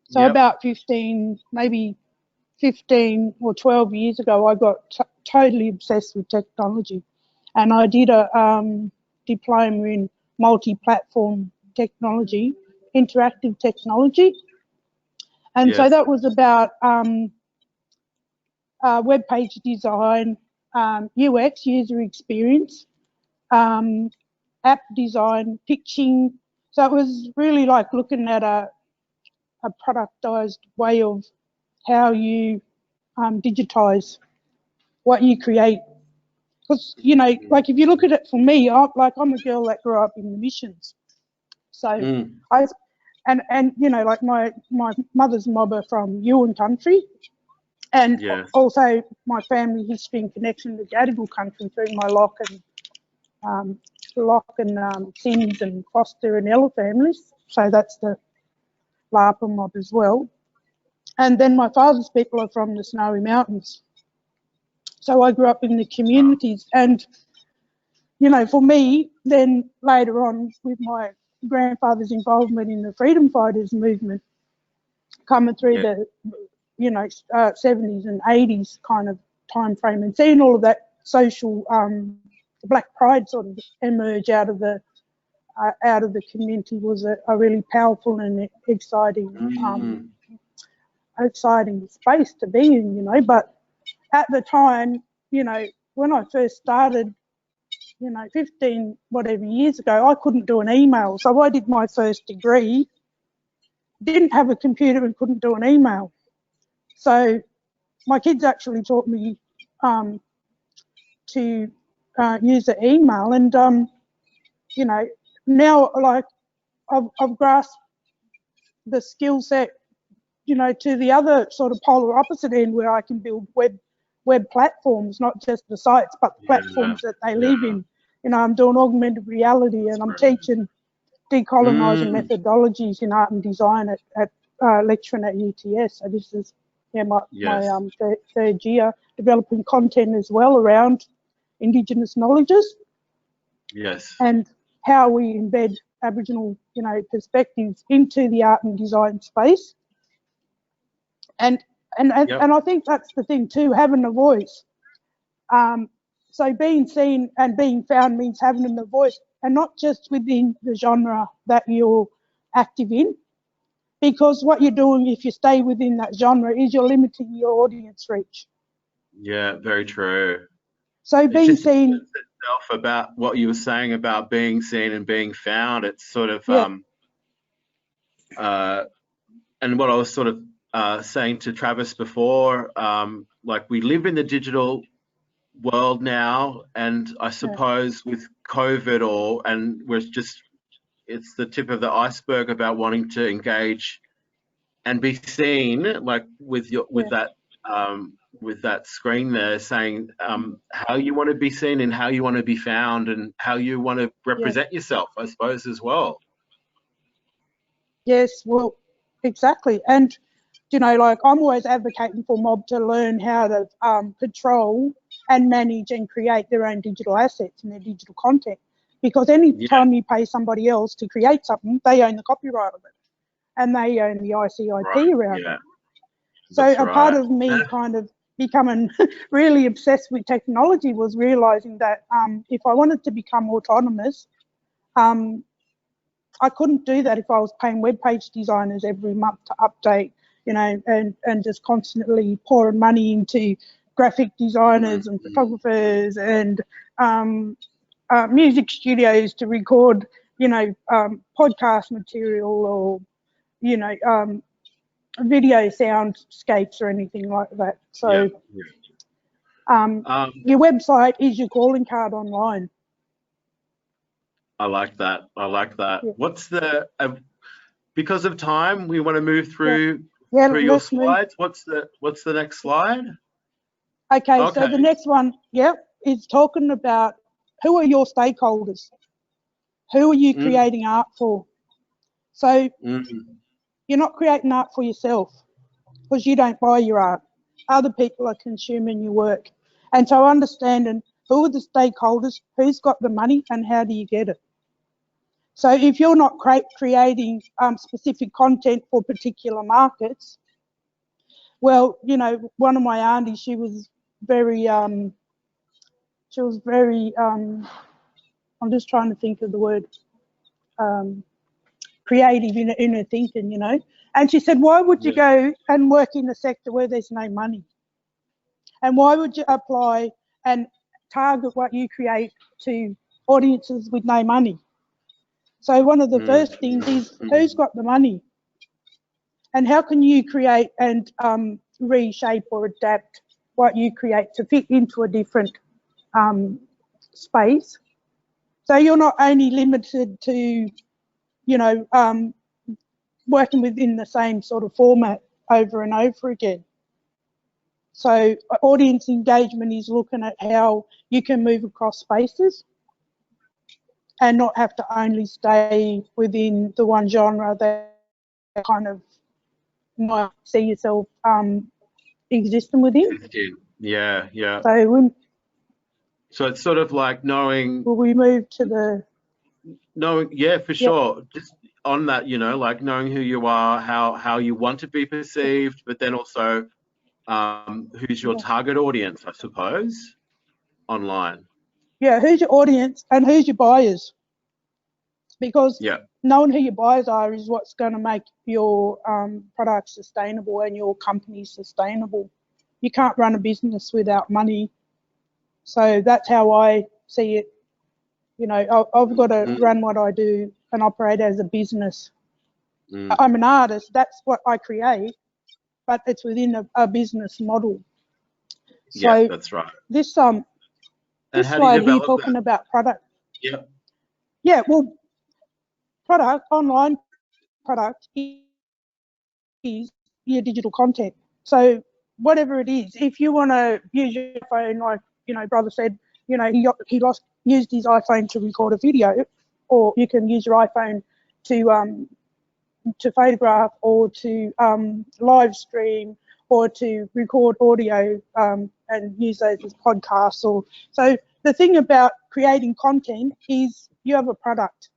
So about 15, maybe 15 or 12 years ago, I got totally obsessed with technology, and I did a diploma in multi-platform technology, interactive technology, and so that was about web page design, UX, user experience, app design, pitching. So it was really like looking at a productized way of how you digitize what you create. Because, you know, like if you look at it for me, I'm a girl that grew up in the missions. So and you know, like my mother's mob are from Yuin country, and also my family history and connection to Gadigal country through my Locke and Sims and Foster and Ella families. So that's the Clapham mob as well. And then my father's people are from the Snowy Mountains. So I grew up in the communities, and, you know, for me, then later on with my grandfather's involvement in the freedom fighters movement, coming through the, you know, 70s and 80s kind of time frame, and seeing all of that social black pride sort of emerge out of the community was a really powerful and exciting exciting space to be in, you know. But at the time, you know, when I first started, you know, 15 whatever years ago, I couldn't do an email. So I did my first degree, didn't have a computer and couldn't do an email. So my kids actually taught me to use the email, and you know, now like I've grasped the skill set, you know, to the other sort of polar opposite end where I can build web platforms, not just the sites, but the platforms that they live in. You know, I'm doing augmented reality, and I'm teaching decolonising methodologies in art and design at lecturing at UTS. So this is my third year, developing content as well around Indigenous knowledges. Yes. And how we embed Aboriginal, you know, perspectives into the art and design space. And I think that's the thing too, having a voice. So being seen and being found means having a voice, and not just within the genre that you're active in, because what you're doing if you stay within that genre is you're limiting your audience reach. Yeah, very true. So being seen itself about what you were saying about being seen and being found, it's sort of and what I was sort of saying to Travis before, like we live in the digital world now, and I suppose with COVID and it's the tip of the iceberg about wanting to engage and be seen, like with that with that screen there saying how you want to be seen and how you want to be found and how you want to represent yourself, I suppose, as well. Yes, well, exactly. And, you know, like I'm always advocating for mob to learn how to control and manage and create their own digital assets and their digital content. Because any time you pay somebody else to create something, they own the copyright of it and they own the ICIP around it. So That's a part of me kind of becoming really obsessed with technology was realizing that if I wanted to become autonomous, I couldn't do that if I was paying web page designers every month to update, you know, and just constantly pouring money into graphic designers and photographers and music studios to record, you know, podcast material or, you know, video soundscapes or anything like that. So your website is your calling card online. I like that. I like that. Yeah. What's the because of time, we want to move through your slides. What's the next slide? Okay, so the next one, is talking about who are your stakeholders? Who are you creating art for? So you're not creating art for yourself because you don't buy your art. Other people are consuming your work. And so understanding who are the stakeholders, who's got the money, and how do you get it? So if you're not creating specific content for particular markets, well, you know, one of my aunties, she was very, I'm just trying to think of the word, creative in her thinking, you know. And she said, why would you go and work in a sector where there's no money? And why would you apply and target what you create to audiences with no money? So one of the first things is who's got the money? And how can you create and reshape or adapt what you create to fit into a different space? So you're not only limited to, you know, working within the same sort of format over and over again. So audience engagement is looking at how you can move across spaces and not have to only stay within the one genre that kind of might see yourself existing within. Yeah. So it's sort of like knowing. Will we move to the? Knowing, for sure. Just on that, you know, like knowing who you are, how you want to be perceived, but then also who's your target audience, I suppose, online. Yeah, who's your audience and who's your buyers? Because knowing who your buyers are is what's going to make your product sustainable and your company sustainable. You can't run a business without money. So that's how I see it. You know, I've got to run what I do and operate as a business. I'm an artist, that's what I create, but it's within a business model. So that's right. This slide here talking about product. Yeah, well, online product is your digital content. So whatever it is, if you want to use your phone, like, you know, brother said, you know, he used his iPhone to record a video, or you can use your iPhone to photograph or to live stream or to record audio and use those as podcasts. So the thing about creating content is you have a product,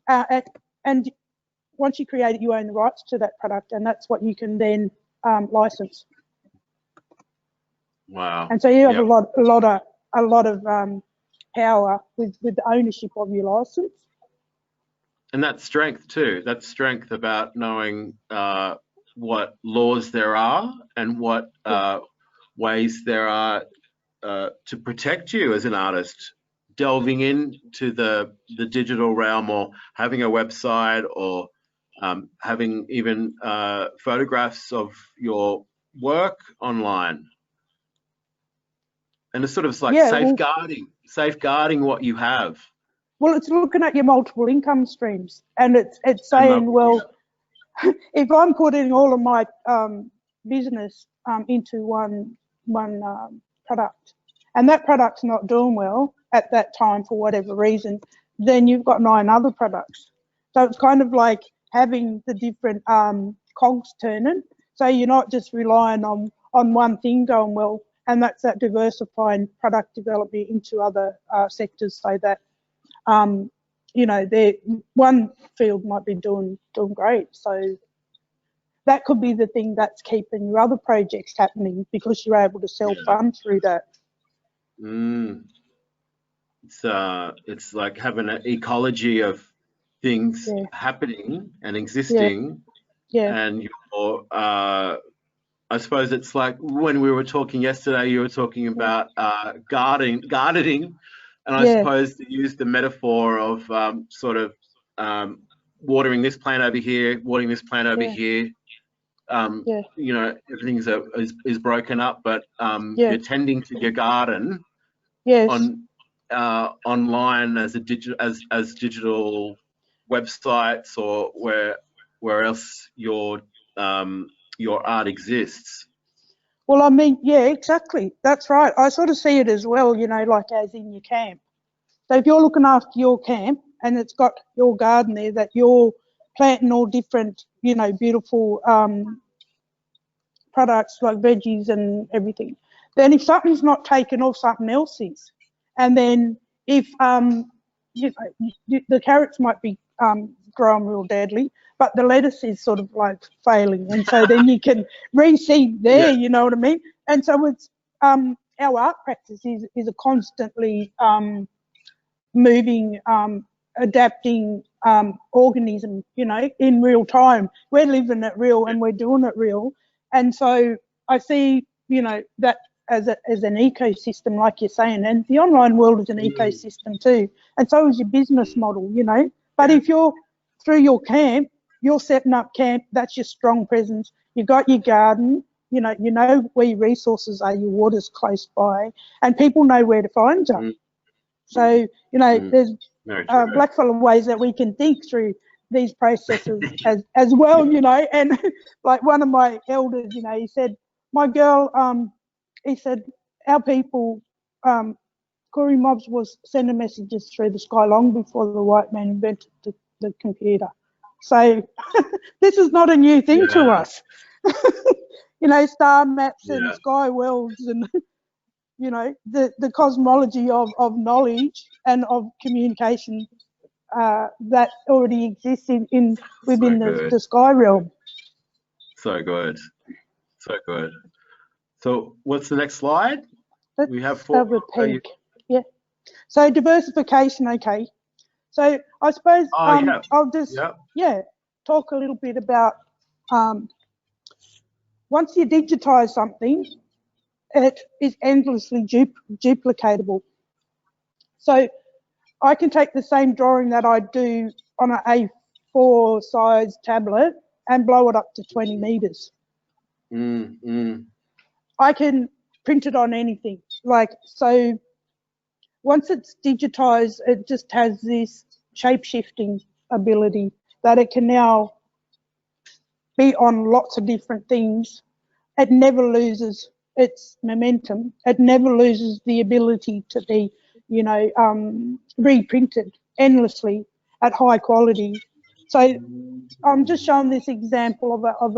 and once you create it, you own the rights to that product, and that's what you can then license. Wow! And so you have a lot of power with the ownership of your license. And that's strength too. That's strength about knowing what laws there are and what ways there are to protect you as an artist. Delving into the digital realm, or having a website, or having even photographs of your work online. And it's sort of like safeguarding what you have. Well, it's looking at your multiple income streams, and it's saying, well, if I'm putting all of my business into one product, and that product's not doing well at that time for whatever reason, then you've got 9 other products. So it's kind of like having the different cogs turning. So you're not just relying on one thing going well, and that's that diversifying product development into other sectors, so that you know, one field might be doing great. So that could be the thing that's keeping your other projects happening, because you're able to self-fund through that. It's like having an ecology of things happening and existing. And you're, I suppose it's like when we were talking yesterday, you were talking about gardening, and I suppose to use the metaphor of sort of watering this plant over here, watering this plant over here. You know, everything is broken up, but you're tending to your garden online as a digital websites, or where else your art exists. Well, I mean, yeah, exactly. That's right. I sort of see it as well, you know, like as in your camp. So if you're looking after your camp and it's got your garden there, that you're planting all different, you know, beautiful products like veggies and everything, then if something's not taken off, something else is. And then if you know, the carrots might be growing real deadly, but the lettuce is sort of like failing, and so then you can reseed there. You know what I mean? And so it's our art practice is a constantly moving, adapting organism, you know, in real time. We're living it real and we're doing it real. And so I see, you know, that as an ecosystem, like you're saying, and the online world is an ecosystem too, and so is your business model, you know. But if you're through your camp, you're setting up camp, that's your strong presence. You've got your garden, you know where your resources are, your water's close by, and people know where to find you. So, you know, there's blackfellow ways that we can think through these processes as well, you know. And like one of my elders, you know, he said, my girl, he said, our people, Corey Mobs was sending messages through the sky long before the white man invented the computer. So this is not a new thing to us. You know, star maps and sky worlds and, you know, the cosmology of knowledge and of communication that already exists within the sky realm. So good. So good. So what's the next slide? We have 4. Yeah. So diversification, okay. So I suppose I'll just talk a little bit about once you digitize something, it is endlessly duplicatable. So I can take the same drawing that I do on an A4 size tablet and blow it up to 20 meters. I can print it on anything. Like, so once it's digitized, it just has this shape-shifting ability that it can now be on lots of different things. It never loses its momentum. It never loses the ability to be, you know, reprinted endlessly at high quality. So I'm just showing this example of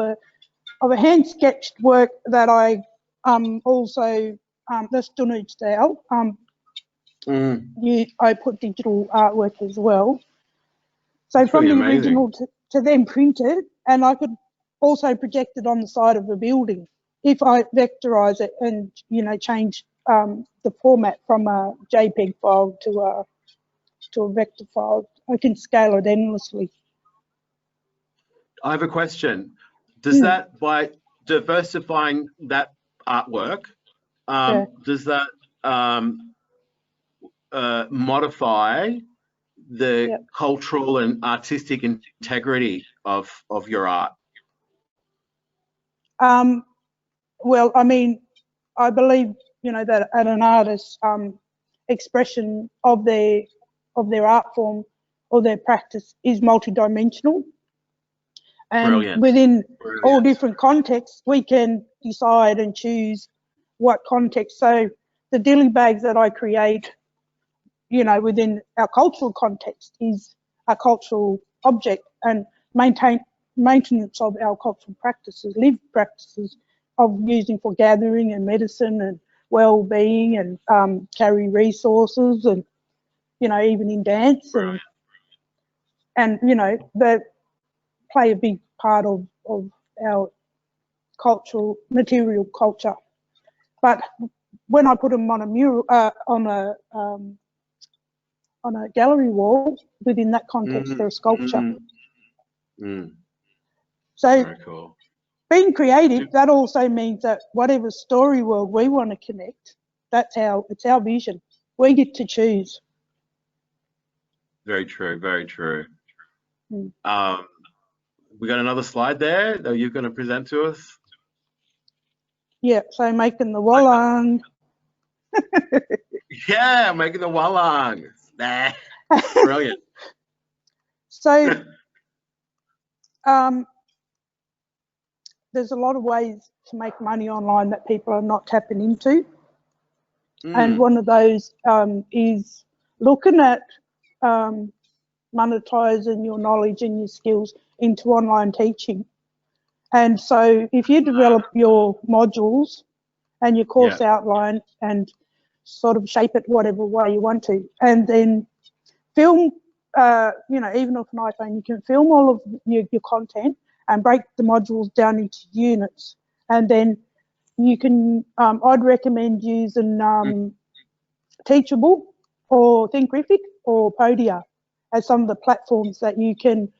a hand sketched work that I also that's done style. I put digital artwork as well. So that's from the original to then printed, and I could also project it on the side of a building if I vectorize it and, you know, change the format from a JPEG file to a vector file. I can scale it endlessly. I have a question. Does that, by diversifying that artwork, does that modify the cultural and artistic integrity of your art? Well, I mean, I believe, you know, that an artist's expression of their art form or their practice is multidimensional, and within all different contexts, we can decide and choose what context. So the dilly bags that I create, you know, within our cultural context is a cultural object, and maintenance of our cultural practices, lived practices of using for gathering and medicine and well-being and carry resources, and, you know, even in dance, and you know, that play a big part of our cultural, material culture. But when I put them on a mural, on a gallery wall, within that context, they're a sculpture. So Very cool. being creative, that also means that whatever story world we want to connect, it's our vision. We get to choose. Very true. Very true. We got another slide there that you're going to present to us. Yeah, so making the wallang. Yeah, making the wallang. Nah, brilliant. So there's a lot of ways to make money online that people are not tapping into. And one of those is looking at monetizing your knowledge and your skills into online teaching. And so if you develop your modules and your course outline and sort of shape it whatever way you want to, and then film, you know, even off an iPhone, you can film all of your content and break the modules down into units. And then you can, I'd recommend using Teachable or Thinkific or Podia as some of the platforms that you can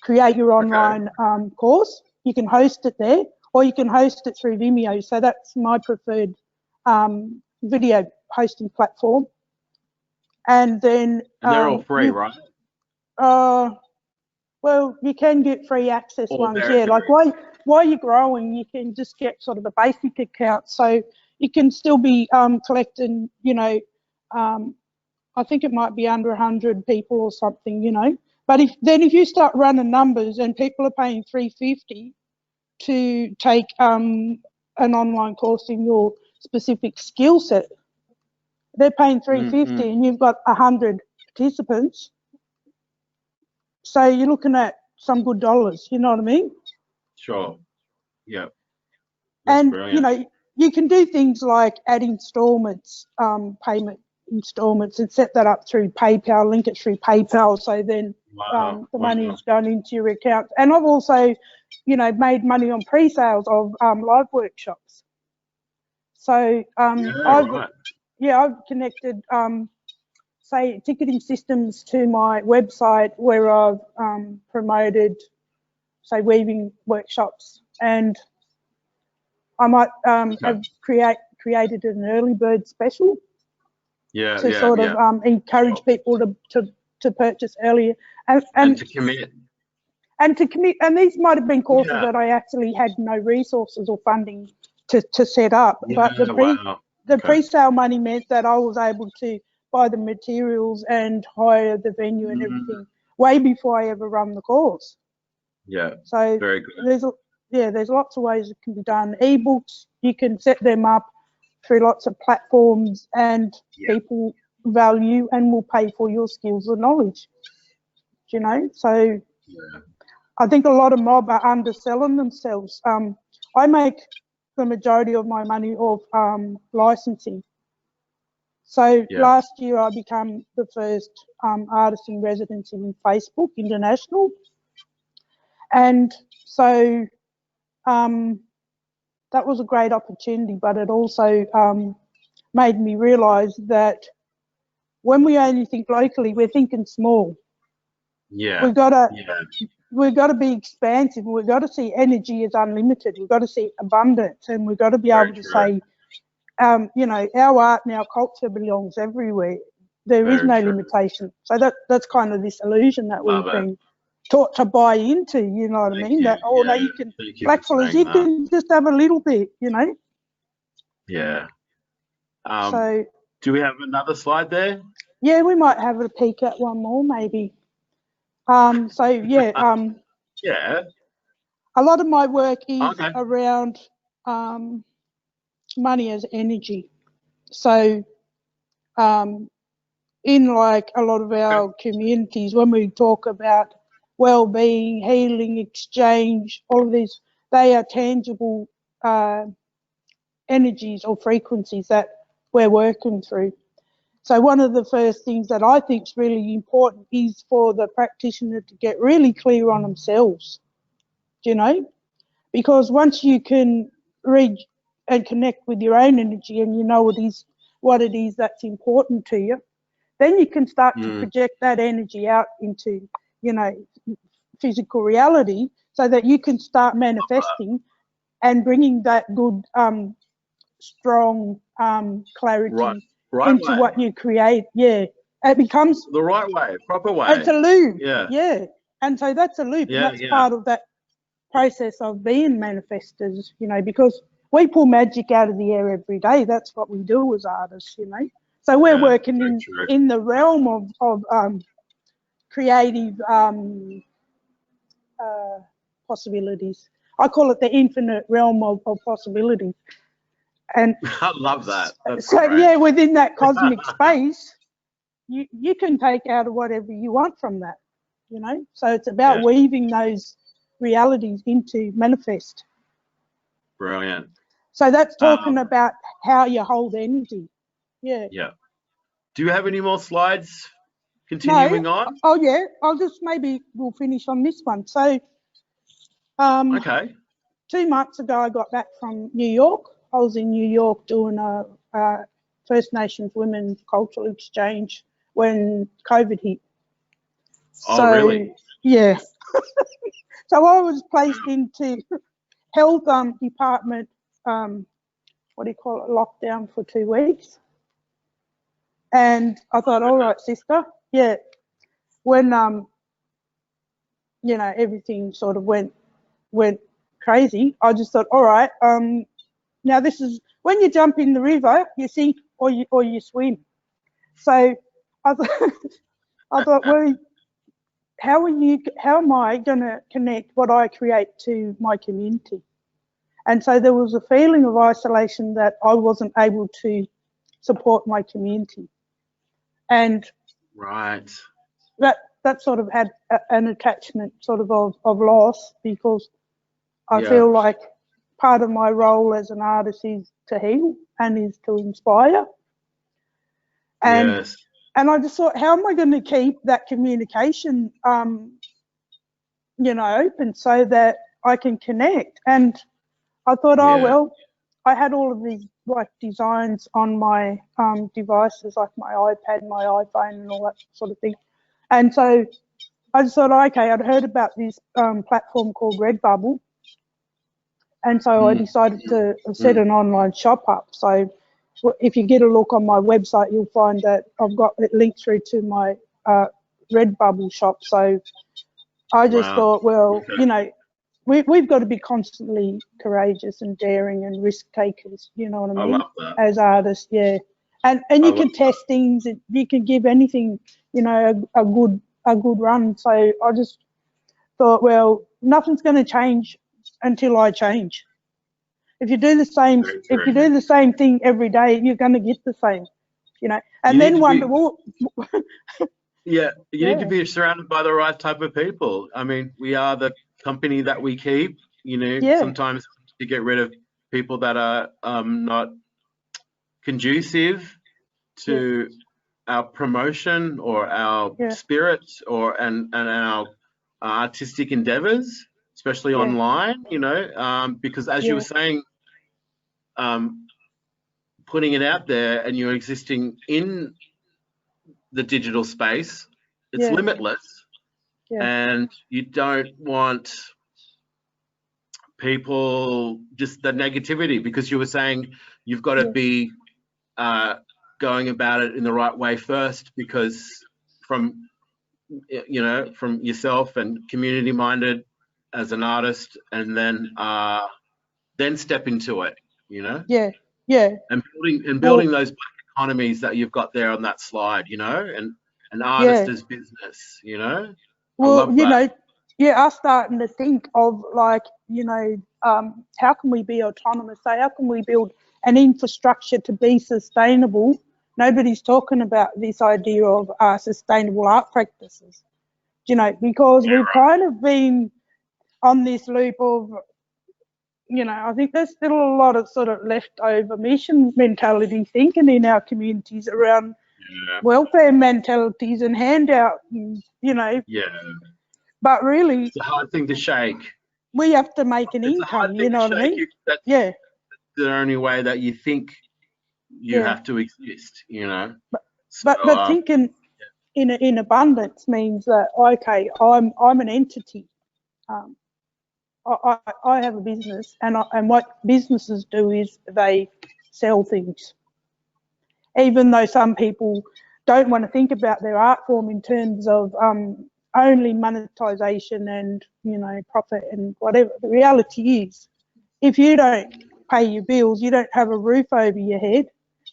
create your online course. You can host it there, or you can host it through Vimeo. So that's my preferred video hosting platform. And then they're all free, right? Well, you can get free access ones, yeah. Like while you're growing, you can just get sort of the basic account. So you can still be collecting, you know, I think it might be under 100 people or something, you know. But if you start running numbers and people are paying $350 to take an online course in your specific skill set, they're paying $350 and you've got 100 participants. So you're looking at some good dollars, you know what I mean? Sure. Yeah. And brilliant. you know, you can do things like add installments, payment installments, and set that up through PayPal, link it through PayPal, so then the money is going into your account. And I've also, you know, made money on pre-sales of live workshops. So I've connected say ticketing systems to my website where I've promoted, say, weaving workshops, and I might have created an early bird special to sort of encourage people to purchase earlier and to commit. And these might have been courses that I actually had no resources or funding to set up, but the pre-sale money meant that I was able to buy the materials and hire the venue and everything way before I ever run the course. Yeah. So very good. there's lots of ways it can be done. Ebooks, you can set them up through lots of platforms, and people value and will pay for your skills and knowledge. You know, so I think a lot of mob are underselling themselves. I make the majority of my money off licensing. So last year I became the first artist in residence in Facebook International. And so that was a great opportunity, but it also made me realise that when we only think locally, we're thinking small. Yeah. We've got to be expansive. We've got to see energy as unlimited. We've got to see abundance, and we've got to be able to say, you know, our art and our culture belongs everywhere. There is no limitation. So that's kind of this illusion that we've been taught to buy into, you know what I mean? That, oh, no, you can, blackfellas, you can just have a little bit, you know? Yeah. So do we have another slide there? Yeah, we might have a peek at one more, maybe. So, yeah. Yeah. A lot of my work is around money as energy. So in like a lot of our communities, when we talk about well-being, healing, exchange, all of these, they are tangible energies or frequencies that we're working through. So one of the first things that I think is really important is for the practitioner to get really clear on themselves, you know, because once you can read and connect with your own energy and you know what it is that's important to you, then you can start to project that energy out into, you know, physical reality so that you can start manifesting and bringing that good, strong clarity into what you create. Yeah, it becomes the right way, proper way. It's a loop. Yeah. And so that's a loop, and that's part of that process of being manifestors, you know, because we pull magic out of the air every day. That's what we do as artists, you know. So we're working in the realm of creative possibilities. I call it the infinite realm of possibilities. And I love that. That's so great. yeah, within that cosmic space, you can take out whatever you want from that, you know. So it's about weaving those realities into manifest. Brilliant. So that's talking about how you hold energy. Yeah. Yeah. Do you have any more slides continuing on? Oh yeah, we'll finish on this one. So Okay. 2 months ago I got back from New York. I was in New York doing a First Nations women's cultural exchange when COVID hit. Oh, really? Yeah. So I was placed into health department, lockdown for 2 weeks. And I thought, all right, sister, yeah. When you know, everything sort of went crazy, I just thought, all right, now this is when you jump in the river, you sink or you swim. So I thought, well, how am I going to connect what I create to my community? And so there was a feeling of isolation that I wasn't able to support my community. And that sort of had an attachment sort of loss, because I feel like part of my role as an artist is to heal and is to inspire. And I just thought, how am I going to keep that communication, you know, open so that I can connect? And I thought, oh, well, I had all of these like designs on my devices, like my iPad, my iPhone and all that sort of thing. And so I just thought, okay, I'd heard about this platform called Redbubble. And so I decided to set an online shop up. So if you get a look on my website, you'll find that I've got it linked through to my Redbubble shop. So I just thought, well, you know, we've got to be constantly courageous and daring and risk takers, you know what I mean? As artists, yeah. And you can test things, you can give anything, you know, a good run. So I just thought, well, nothing's going to change until I change. If you do the same thing every day, you're going to get the same, you know. And then wonder, well, you need to be surrounded by the right type of people. I mean, we are the company that we keep, you know. Sometimes you get rid of people that are not conducive to our promotion or our spirit and our artistic endeavors, especially online, you know, because as you were saying, putting it out there and you're existing in the digital space, it's limitless, and you don't want people, just the negativity, because you were saying you've got to be going about it in the right way first, because from, you know, from yourself and community minded as an artist, and then step into it, you know. And building those black economies that you've got there on that slide, you know, and an artist as business, you know. Well, you know, I'm starting to think of, like, you know, how can we be autonomous? So how can we build an infrastructure to be sustainable? Nobody's talking about this idea of sustainable art practices, you know, because we've kind of been on this loop of, you know, I think there's still a lot of sort of leftover mission mentality thinking in our communities around welfare mentalities and handout, and, you know. Yeah. But really, It's a hard thing to shake. we have to make an It's a hard income, thing you know to what I shake. mean? That's Yeah. the only way that you think you have to exist, you know. But thinking in abundance means that, okay, I'm an entity. I have a business, and what businesses do is they sell things. Even though some people don't want to think about their art form in terms of only monetization and, you know, profit and whatever, the reality is, if you don't pay your bills, you don't have a roof over your head,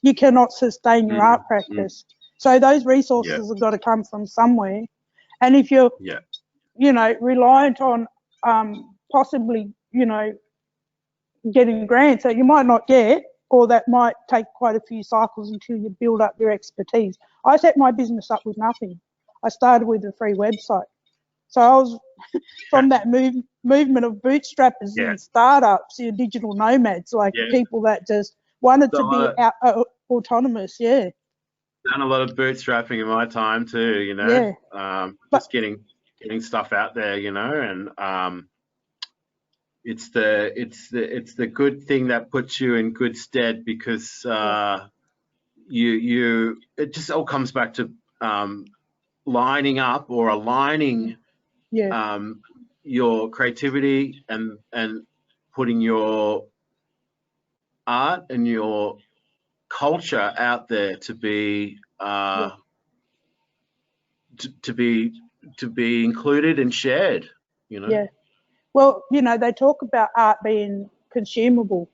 you cannot sustain your art practice. So those resources have got to come from somewhere. And if you're, you know, reliant on possibly, you know, getting grants that you might not get, or that might take quite a few cycles until you build up your expertise. I set my business up with nothing. I started with a free website. So I was from that movement of bootstrappers and startups, you know, digital nomads, like people that just wanted to be autonomous. Yeah. Done a lot of bootstrapping in my time too, you know. Just getting stuff out there, you know, and it's the good thing that puts you in good stead, because it just all comes back to lining up or aligning your creativity and putting your art and your culture out there to be to be included and shared, you know. Well, you know, they talk about art being consumable.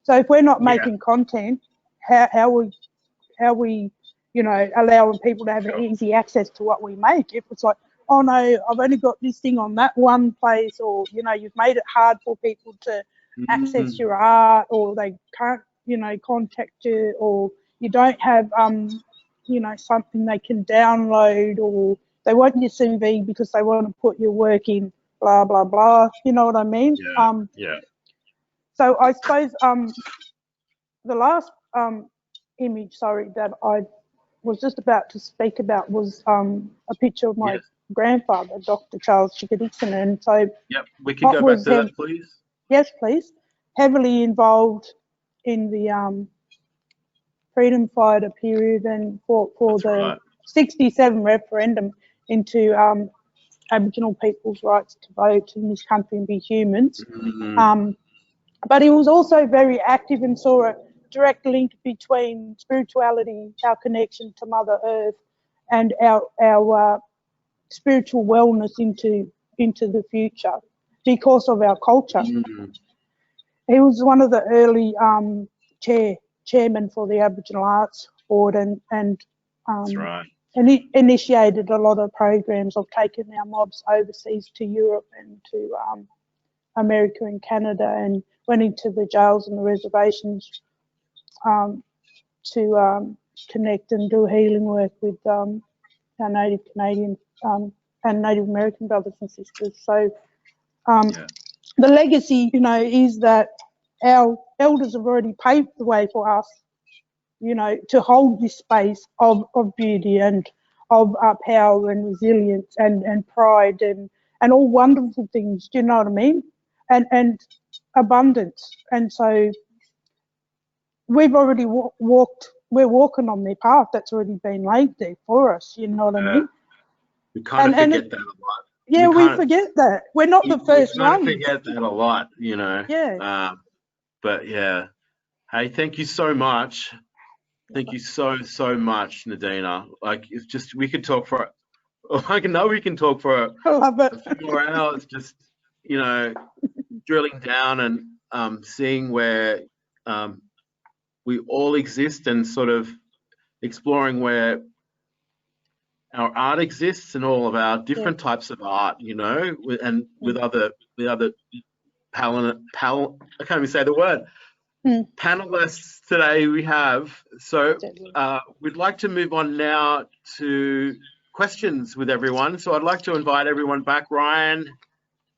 So if we're not making content, how we, you know, allowing people to have easy access to what we make? If it's like, oh no, I've only got this thing on that one place, or, you know, you've made it hard for people to access your art, or they can't, you know, contact you, or you don't have, you know, something they can download, or they want your CV because they want to put your work in, blah, blah, blah. You know what I mean? So I suppose the last image, that I was just about to speak about was a picture of my grandfather, Dr. Charles Chickadixon. And so we can go back to that, please. Yes, please. Heavily involved in the freedom fighter period and for the 67 referendum into Aboriginal people's rights to vote in this country and be humans. But he was also very active and saw a direct link between spirituality, our connection to Mother Earth, and our spiritual wellness into the future because of our culture. He was one of the early chairman for the Aboriginal Arts Board, and he initiated a lot of programs of taking our mobs overseas to Europe and to America and Canada, and went into the jails and the reservations to connect and do healing work with our Native Canadian and Native American brothers and sisters. So the legacy, you know, is that our elders have already paved the way for us, you know, to hold this space of beauty and of power and resilience and pride and all wonderful things. Do you know what I mean? And abundance. And so we've already we're walking on their path that's already been laid there for us. You know what I mean? We kind of forget that a lot. Yeah, we forget that. We're not the first ones. We forget that a lot, you know. Yeah. But yeah. Hey, thank you so much. Thank you so much, Nadina. Like, it's just, we could talk for, I know we can talk for a few more hours, just, you know, drilling down and seeing where we all exist and sort of exploring where our art exists and all of our different types of art, you know, and with other I can't even say the word. Panelists today we have. So we'd like to move on now to questions with everyone. So I'd like to invite everyone back, Ryan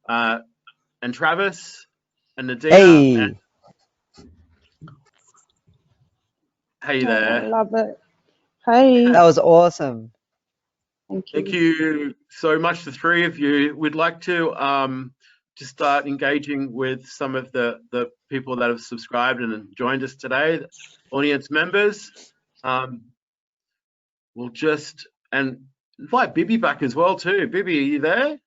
and Travis and Nadina. Hey. Hey there. I love it. Hey. That was awesome. Thank you. Thank you so much, the three of you. We'd like to start engaging with some of the people that have subscribed and joined us today, audience members. We'll just invite Bibi back as well too. Bibi, are you there?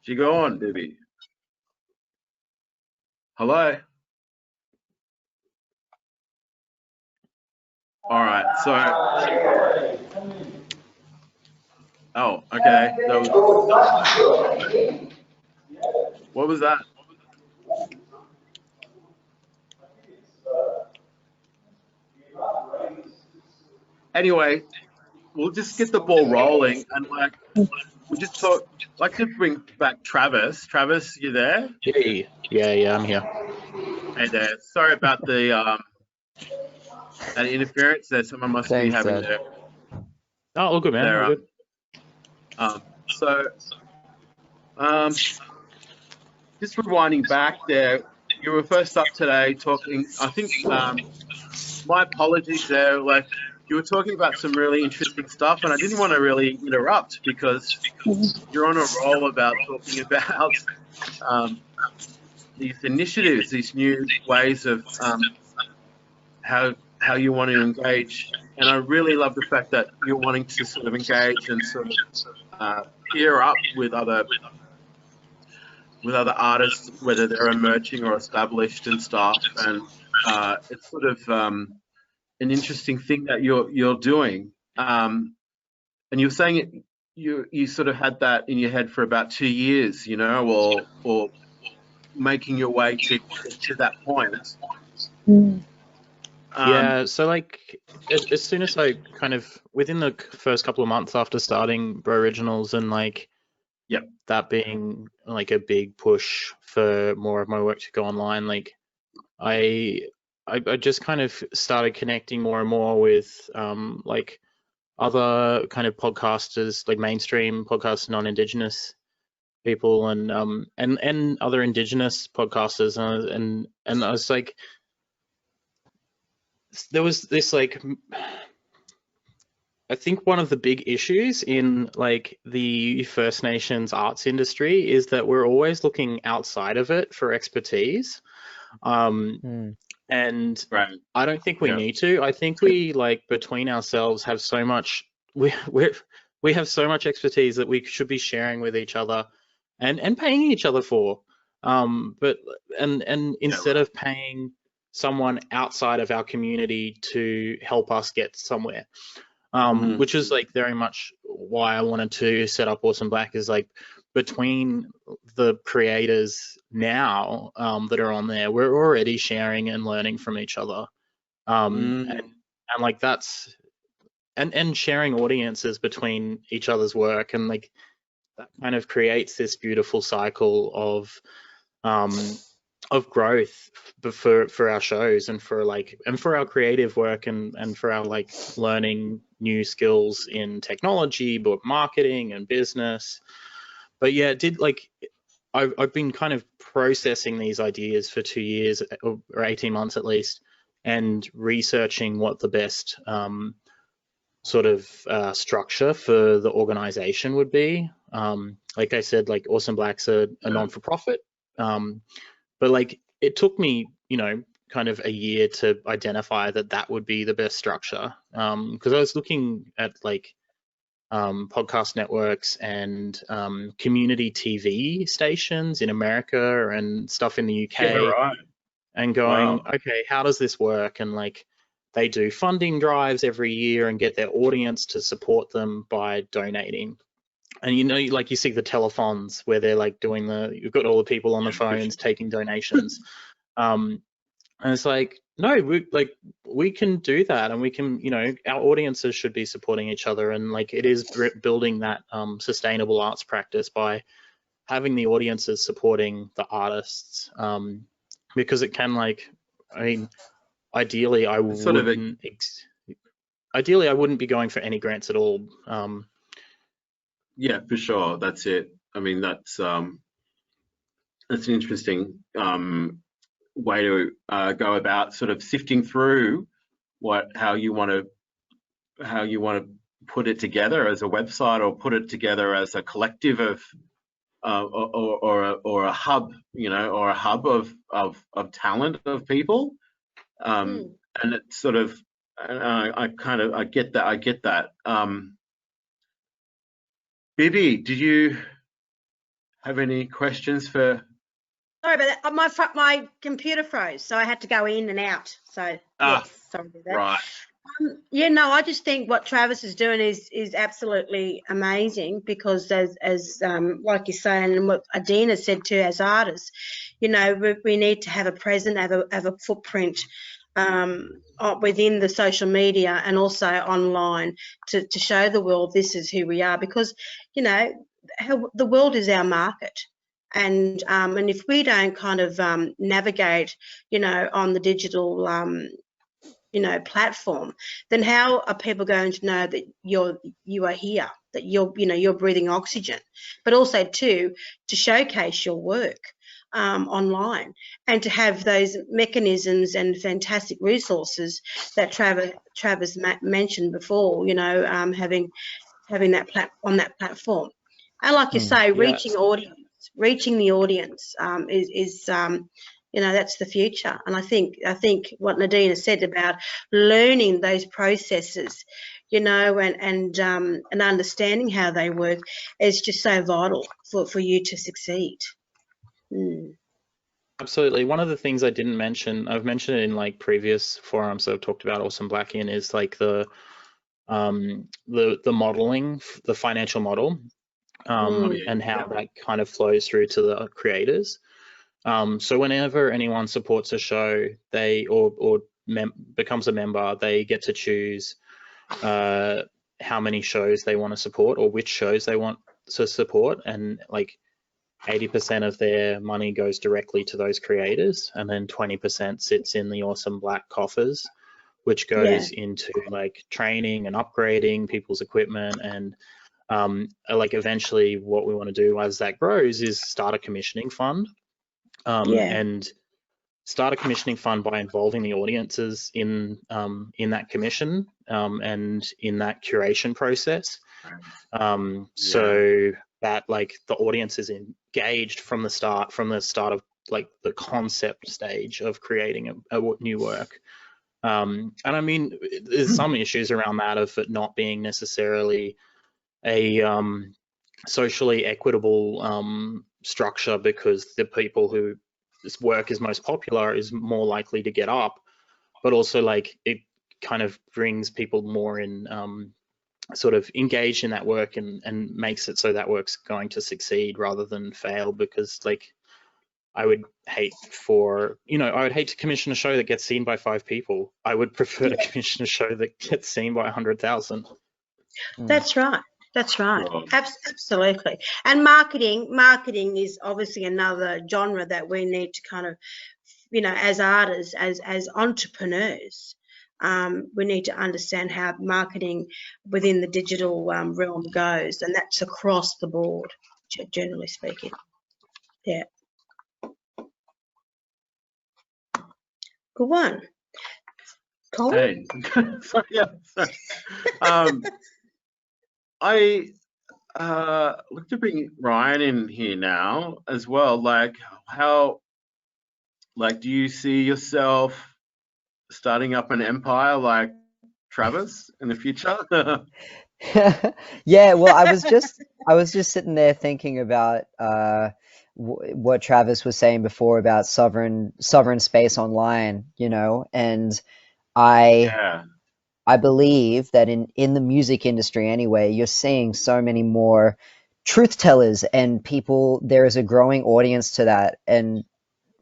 You go on, Bibi. Hello. All right. So. Oh, okay. What was that? Anyway, we'll just get the ball rolling and we just like to bring back Travis. Travis, you there? Hey. Yeah, I'm here. Hey there. Sorry about the interference there. Someone must be having their. Oh, all good, man. Their, all good. Just rewinding back there, you were first up today talking, I think, my apologies there, like you were talking about some really interesting stuff and I didn't want to really interrupt because you're on a roll about talking about these initiatives, these new ways of how you want to engage. And I really love the fact that you're wanting to sort of engage and sort of peer up with other artists, whether they're emerging or established and stuff. And it's sort of an interesting thing that you're doing. And you were saying you sort of had that in your head for about 2 years, or making your way to that point. Yeah, so like as soon as I kind of within the first couple of months after starting Bro Originals and like that being like a big push for more of my work to go online, like I just kind of started connecting more and more with like other kind of podcasters, like mainstream podcasts, non-Indigenous people and other Indigenous podcasters and I was like, there was this like, I think one of the big issues in like the First Nations arts industry is that we're always looking outside of it for expertise. And right. I don't think we need to. I think we like between ourselves have so much, we have so much expertise that we should be sharing with each other and paying each other for. But instead of paying someone outside of our community to help us get somewhere, which is like very much why I wanted to set up Awesome Black, is like between the creators now that are on there, we're already sharing and learning from each other. And like that's and sharing audiences between each other's work, and like that kind of creates this beautiful cycle of growth for our shows and for our creative work and for our like learning new skills in technology, but marketing and business. But yeah, I've been kind of processing these ideas for 2 years or 18 months at least, and researching what the best sort of structure for the organization would be. Like I said, like Awesome Black's a non-for-profit, but like it took me, kind of a year to identify that would be the best structure, because I was looking at like podcast networks and community TV stations in America and stuff in the UK, and going, okay, how does this work? And like they do funding drives every year and get their audience to support them by donating. And like you see the telethons where they're like doing you've got all the people on the phones taking donations. And it's like, no, we can do that, and we can, you know, our audiences should be supporting each other, and like it is building that sustainable arts practice by having the audiences supporting the artists, because it can, like, I mean, ideally I wouldn't be going for any grants at all. Yeah, for sure. That's it. I mean, that's an interesting way to go about sort of sifting through how you want to put it together as a website, or put it together as a collective of or a hub, you know, or a hub of talent of people. And it's sort of, I get that. Bibi, did you have any questions for? Sorry about that. My computer froze, so I had to go in and out. So yes, sorry about that. Right. Yeah, no, I just think what Travis is doing is absolutely amazing, because as like you're saying, and what Adina said too, as artists, you know, we need to have a presence, have a footprint within the social media and also online to show the world this is who we are, because, you know, the world is our market. And if we don't kind of navigate, you know, on the digital you know, platform, then how are people going to know that you are here, that you're breathing oxygen, but also too to showcase your work online, and to have those mechanisms and fantastic resources that Travis mentioned before, you know, having that on that platform. And like you say, reaching the audience is you know, that's the future. And I think what Nadina said about learning those processes, you know, and understanding how they work is just so vital for you to succeed. Absolutely. One of the things I didn't mention, I've mentioned it in like previous forums I've talked about Awesome Black in, is like the modeling, the financial model, and how that kind of flows through to the creators. So whenever anyone supports a show, they becomes a member, they get to choose how many shows they want to support, or which shows they want to support, and like 80% of their money goes directly to those creators, and then 20% sits in the Awesome Black coffers, which goes into like training and upgrading people's equipment. And like eventually what we want to do as that grows is start a commissioning fund. And start a commissioning fund by involving the audiences in that commission and in that curation process, so that like the audience is engaged from the start of like the concept stage of creating a new work. And I mean, there's some issues around that of it not being necessarily a socially equitable structure, because the people who this work is most popular is more likely to get up, but also like it kind of brings people more in sort of engaged in that work, and makes it so that work's going to succeed rather than fail. Because like I would hate to commission a show that gets seen by 5 people. I would prefer to commission a show that gets seen by 100,000. That's right. That's right. Absolutely. And marketing is obviously another genre that we need to kind of, you know, as artists, as entrepreneurs, we need to understand how marketing within the digital realm goes, and that's across the board, generally speaking. Yeah. Good one. Colin? Hey. Sorry, yeah. I look to bring Ryan in here now as well. Like, do you see yourself starting up an empire like Travis in the future? Yeah, well, I was just sitting there thinking about what Travis was saying before about sovereign space online, you know, and I believe that in the music industry anyway, you're seeing so many more truth tellers and people. There is a growing audience to that, and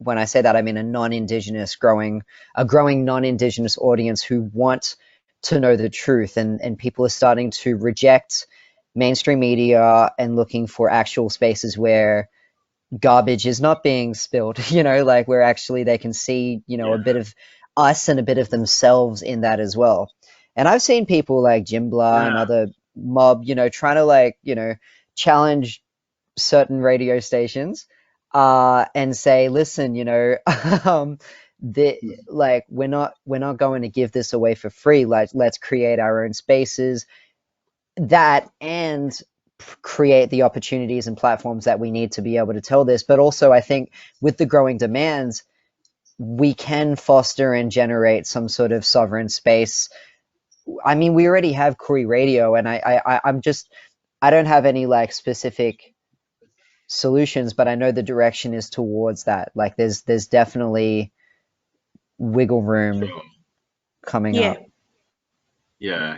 when I say that, I mean a non-Indigenous growing non-Indigenous audience who want to know the truth, and people are starting to reject mainstream media and looking for actual spaces where garbage is not being spilled, like where actually they can see, a bit of us and a bit of themselves in that as well. And I've seen people like Jimbla and other mob, trying to challenge certain radio stations and say, listen, we're not going to give this away for free. Like, let's create our own spaces and create the opportunities and platforms that we need to be able to tell this. But also, I think with the growing demands, we can foster and generate some sort of sovereign space. I mean, we already have Koori Radio, and I don't have any like specific solutions, but I know the direction is towards that. Like, there's definitely wiggle room coming up. Yeah.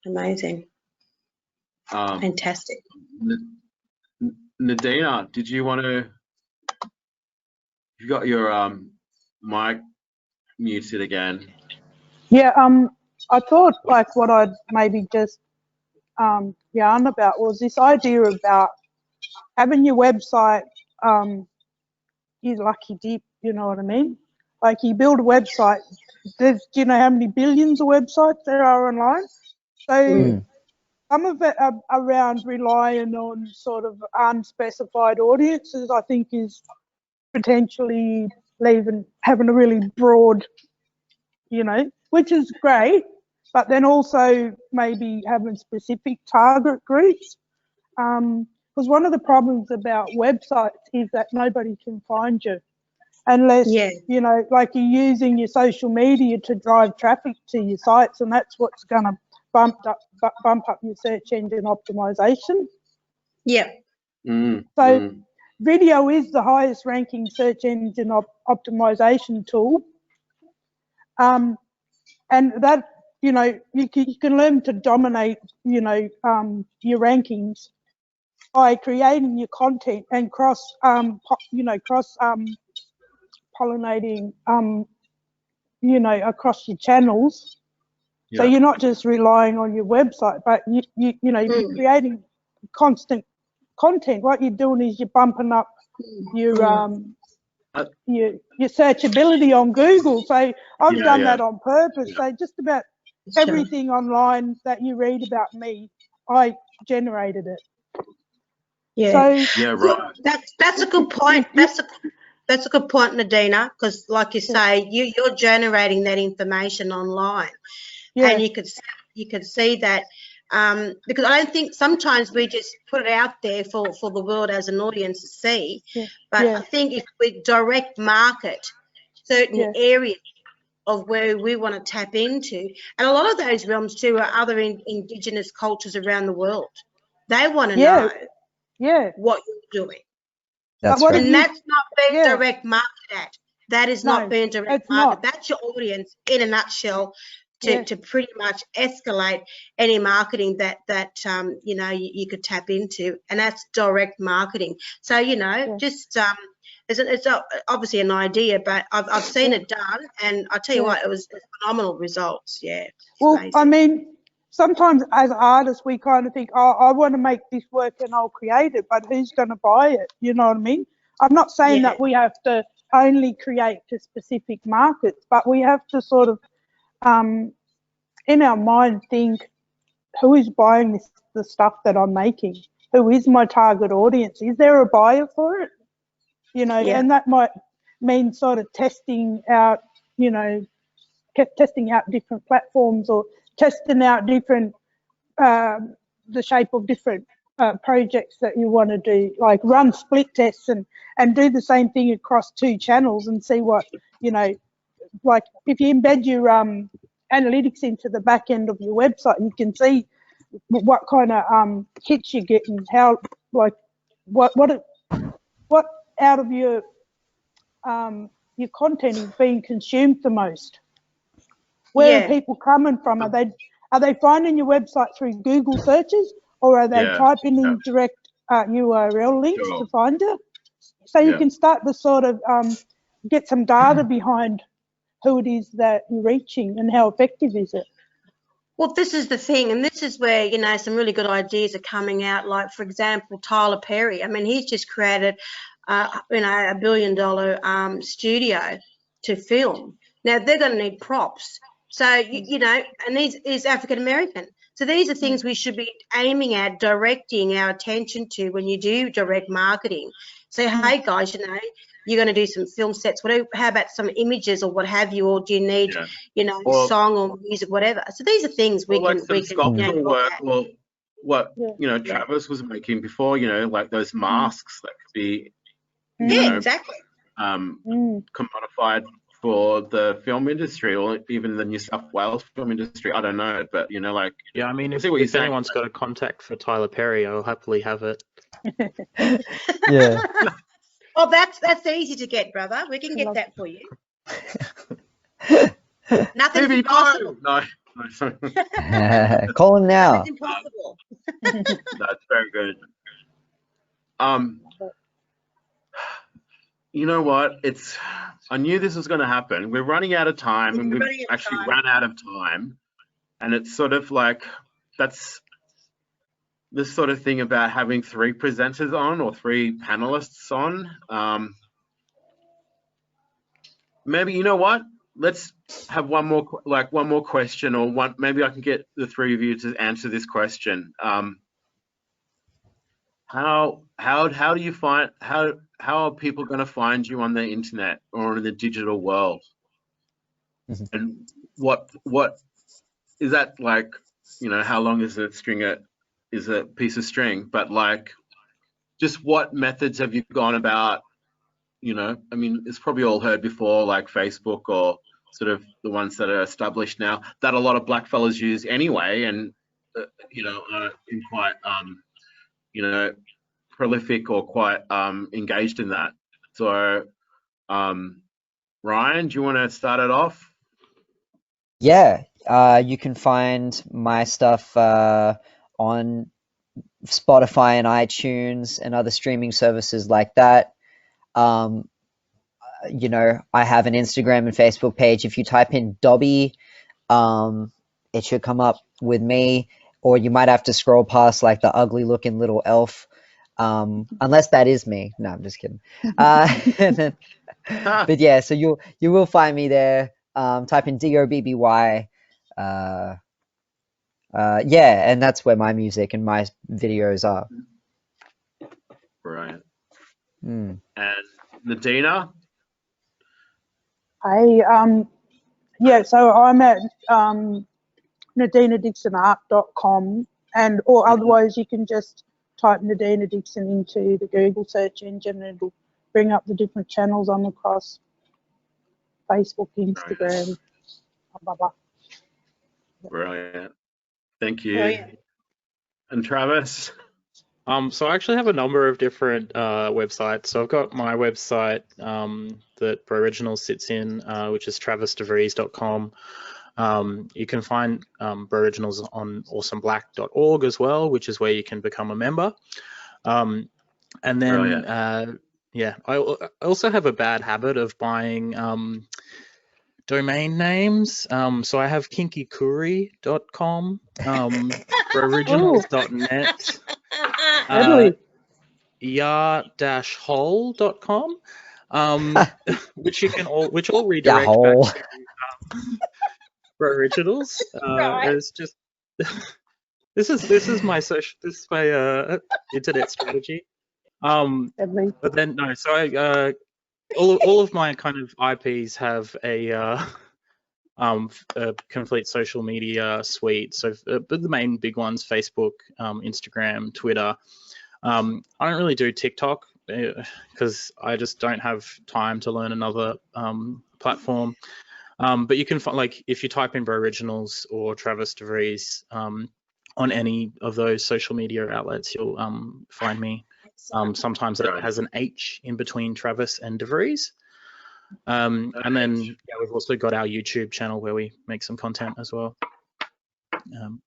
Amazing. Fantastic. Nadina, did you want to? You got your mic muted again. Yeah, I thought like what I'd maybe just yarn about was this idea about having your website, you lucky dip, you know what I mean? Like, you build a website, do you know how many billions of websites there are online? So some of it around relying on sort of unspecified audiences, I think, is potentially having a really broad, which is great, but then also maybe having specific target groups. Because one of the problems about websites is that nobody can find you unless, like, you're using your social media to drive traffic to your sites, and that's what's going to bump up your search engine optimization. Yeah. So video is the highest ranking search engine optimization tool. And that, you can learn to dominate, your rankings by creating your content and cross pollinating, across your channels. So you're not just relying on your website, but you're creating constant content. What you're doing is you're bumping up your searchability on Google. So I've done that on purpose. So just about everything online that you read about me, I generated it. Yeah. So, Right. That's a good point. That's a good point, Nadina, because like you say, you're generating that information online, and you could see that. Because I don't think sometimes we just put it out there for the world as an audience to see, but I think if we direct market certain areas of where we want to tap into, and a lot of those realms too are other Indigenous cultures around the world. They want to know what you're doing. That's and right. that's not being direct marketed at. That is not being direct marketed. That's your audience in a nutshell. To pretty much escalate any marketing that you could tap into, and that's direct marketing. So just it's obviously an idea, but I've seen it done, and I tell you what, it was phenomenal results. Well, I mean, sometimes as artists we kind of think, I want to make this work and I'll create it, but who's going to buy it? You know what I mean? I'm not saying that we have to only create to specific markets, but we have to sort of in our mind think, who is buying the stuff that I'm making? Who is my target audience? Is there a buyer for it? And that might mean sort of testing out different platforms, or testing out different the shape of different projects that you want to do, like run split tests and do the same thing across 2 channels and see what, like if you embed your analytics into the back end of your website, you can see what kind of hits you get and how, like, what out of your content is being consumed the most. Where are people coming from? Are they finding your website through Google searches, or are they typing in direct URL links to find it? So you Yeah. can start to sort of get some data behind who it is that you're reaching and how effective is it. Well, this is the thing, and this is where, you know, some really good ideas are coming out. Like, for example, Tyler Perry. I mean, he's just created, you know, $1 billion studio to film. Now, they're going to need props. So, you know, and he's African American. So these are things we should be aiming at, directing our attention to when you do direct marketing. So, hey, guys, you know, you're going to do some film sets. Whatever, how about some images or what have you? Or do you need, you know, Or- song or music, whatever? So these are things we like can, some you know, sculptural look work, at. or what Yeah. Travis was making before, like those masks that could be Yeah, exactly. commodified for the film industry, or even the New South Wales film industry. I don't know, but like, Yeah, I mean, I see what you're if saying. anyone's got a contact for Tyler Perry, I'll happily have it. Yeah. Oh, that's easy to get, brother. We can get that for you. Nothing's Maybe impossible. no, sorry. Call him now. Nothing's impossible. That's very good. You know what? I knew this was going to happen. We're running out of time, and we've actually run out of time. And it's sort of like, that's this sort of thing about having 3 presenters on or 3 panelists on. Maybe, you know what? Let's have one more question, or one. Maybe I can get the 3 of you to answer this question. How do you find, how are people going to find you on the internet or in the digital world? And what is that like? How long is a piece of string? But like, just what methods have you gone about? I mean, it's probably all heard before, like Facebook, or sort of the ones that are established now that a lot of black fellas use anyway, and are in quite prolific or quite engaged in that. So, Ryan, do you want to start it off? Yeah, you can find my stuff on Spotify and iTunes and other streaming services like that. I have an Instagram and Facebook page. If you type in Dobby, it should come up with me, or you might have to scroll past like the ugly looking little elf, unless that is me. No, I'm just kidding. But yeah, so you will find me there. Type in DOBBY. Yeah, and that's where my music and my videos are. Right. And Nadina? Yeah, so I'm at nadinadixonart.com, or otherwise you can just type Nadina Dixon into the Google search engine and it'll bring up the different channels I'm across: Facebook, Instagram, blah, blah, blah. Brilliant. Thank you. Brilliant. And Travis? So I actually have a number of different websites. So I've got my website that Aboriginal sits in, which is travisdevries.com. You can find Aboriginals on awesomeblack.org as well, which is where you can become a member. And then, yeah, I also have a bad habit of buying domain names. So I have kinkykuri.com, aboriginals.net, ya-hole.com, which all redirect back to Aboriginals. It's just this is my internet strategy. But then no, so all of my kind of IPs have a complete social media suite. So, but the main big ones: Facebook, Instagram, Twitter. I don't really do TikTok because I just don't have time to learn another platform. But you can find, like, if you type in Aboriginals or Travis de Vries on any of those social media outlets, you'll find me. Sometimes it has an H in between Travis and de Vries. And then we've also got our YouTube channel where we make some content as well.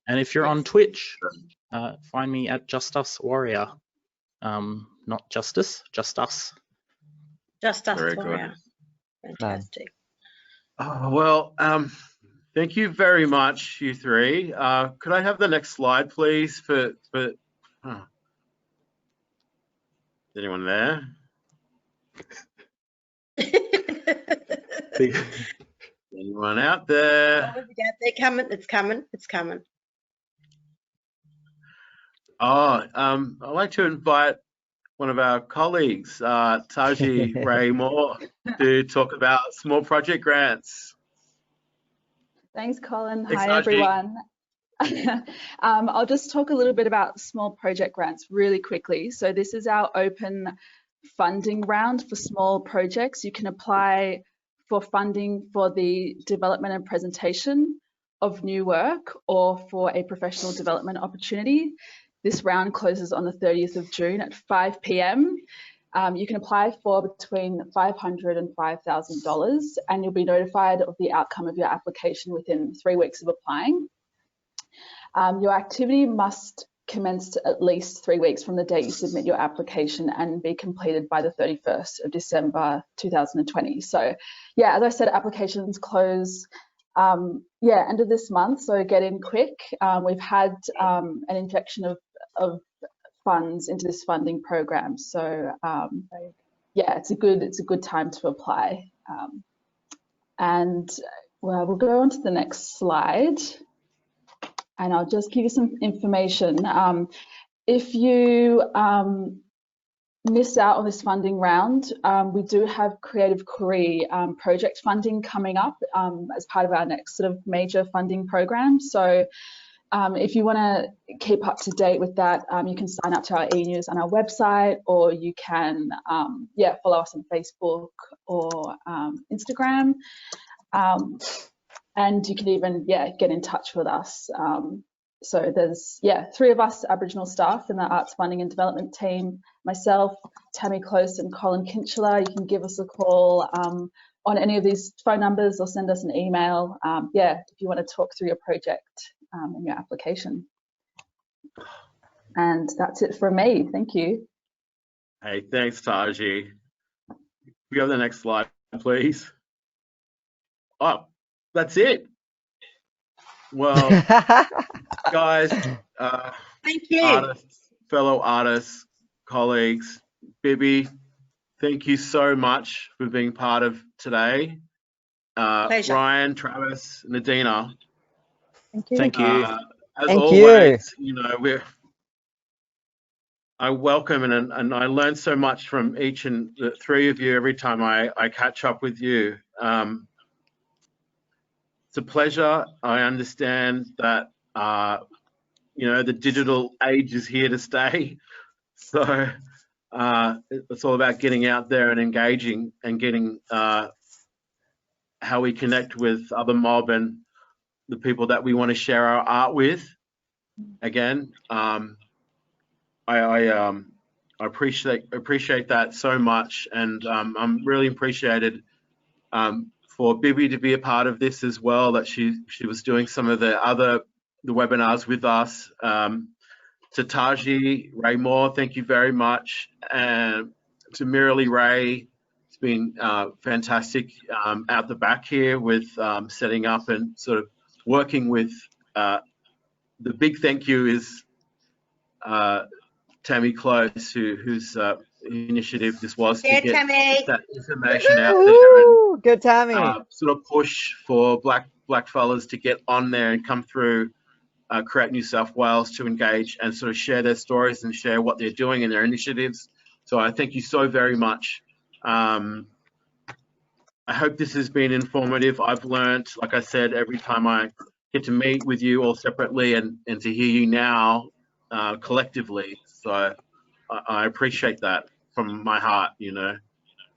And if you're on Twitch, find me at Just Us Warrior. Not Justice, Just Us. Just us Very for good. now. Fantastic. Oh, well, thank you very much, you three. Could I have the next slide, please? Is anyone there? Anyone out there? They're coming. It's coming. It's coming. Oh, I'd like to invite one of our colleagues, Taji Ray Moore, to talk about small project grants. Thanks, Colin. Thanks, Hi, Taji. everyone. I'll just talk a little bit about small project grants really quickly. So this is our open funding round for small projects. You can apply for funding for the development and presentation of new work or for a professional development opportunity. This round closes on the 30th of June at 5 p.m. You can apply for between $500 and $5,000 and you'll be notified of the outcome of your application within 3 weeks of applying. Your activity must commence at least 3 weeks from the date you submit your application and be completed by the 31st of December 2020. So yeah, as I said, applications close end of this month, so get in quick. We've had an injection of funds into this funding program, so yeah, it's a good time to apply. And well, we'll go on to the next slide. And I'll just give you some information. If you miss out on this funding round, we do have Creative Career project funding coming up as part of our next sort of major funding program. So if you want to keep up to date with that, you can sign up to our e-news on our website, or you can follow us on Facebook or Instagram. And you can even, get in touch with us. So there's, 3 of us Aboriginal staff in the Arts Funding and Development team, myself, Tammy Close and Colin Kinchler. You can give us a call on any of these phone numbers or send us an email, if you want to talk through your project and your application. And that's it from me. Thank you. Hey, thanks, Taji. We have the next slide, please. Oh, that's it. Well, guys, Thank you. artists, fellow artists, colleagues, Bibby, thank you so much for being part of today. Pleasure. Ryan, Travis, Nadina. Thank you. Thank you. As Thank always, I welcome and I learn so much from each and the 3 of you every time I catch up with you. It's a pleasure. I understand that, the digital age is here to stay. So it's all about getting out there and engaging and getting how we connect with other mob and the people that we want to share our art with. Again, I appreciate that so much, and I'm really appreciated for Bibby to be a part of this as well, that she was doing some of the webinars with us. To Taji Ray Moore, thank you very much. And to Miralee Ray, it's been fantastic out the back here with setting up and sort of working with. The big thank you is Tammy Close, whose initiative this was to get that information out there and good Tammy. Sort of push for black fellas to get on there and come through Create New South Wales to engage and sort of share their stories and share what they're doing and their initiatives. So I thank you so very much. I hope this has been informative. I've learned, like I said, every time I get to meet with you all separately and to hear you now collectively. So I appreciate that from my heart,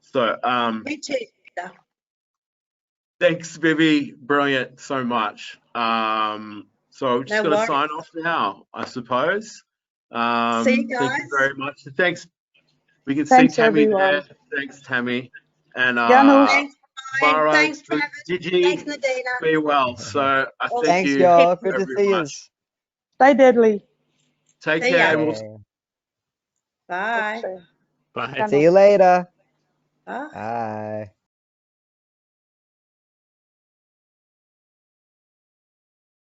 So Me too. thanks, Bibby. Brilliant, so much. So we're just going to sign off now, I suppose. See you guys. Thank you very much. Thanks. We can Thanks, see Tammy everyone. there. Thanks, Tammy. And Thanks, Brian. Mara, Thanks, Travis. Gigi, Thanks, Nadina. be well. So I thank Thanks, you y'all. Good to very see you. much. Stay deadly. Take See care. ya. We'll Bye. Bye. See you later. Bye. Bye.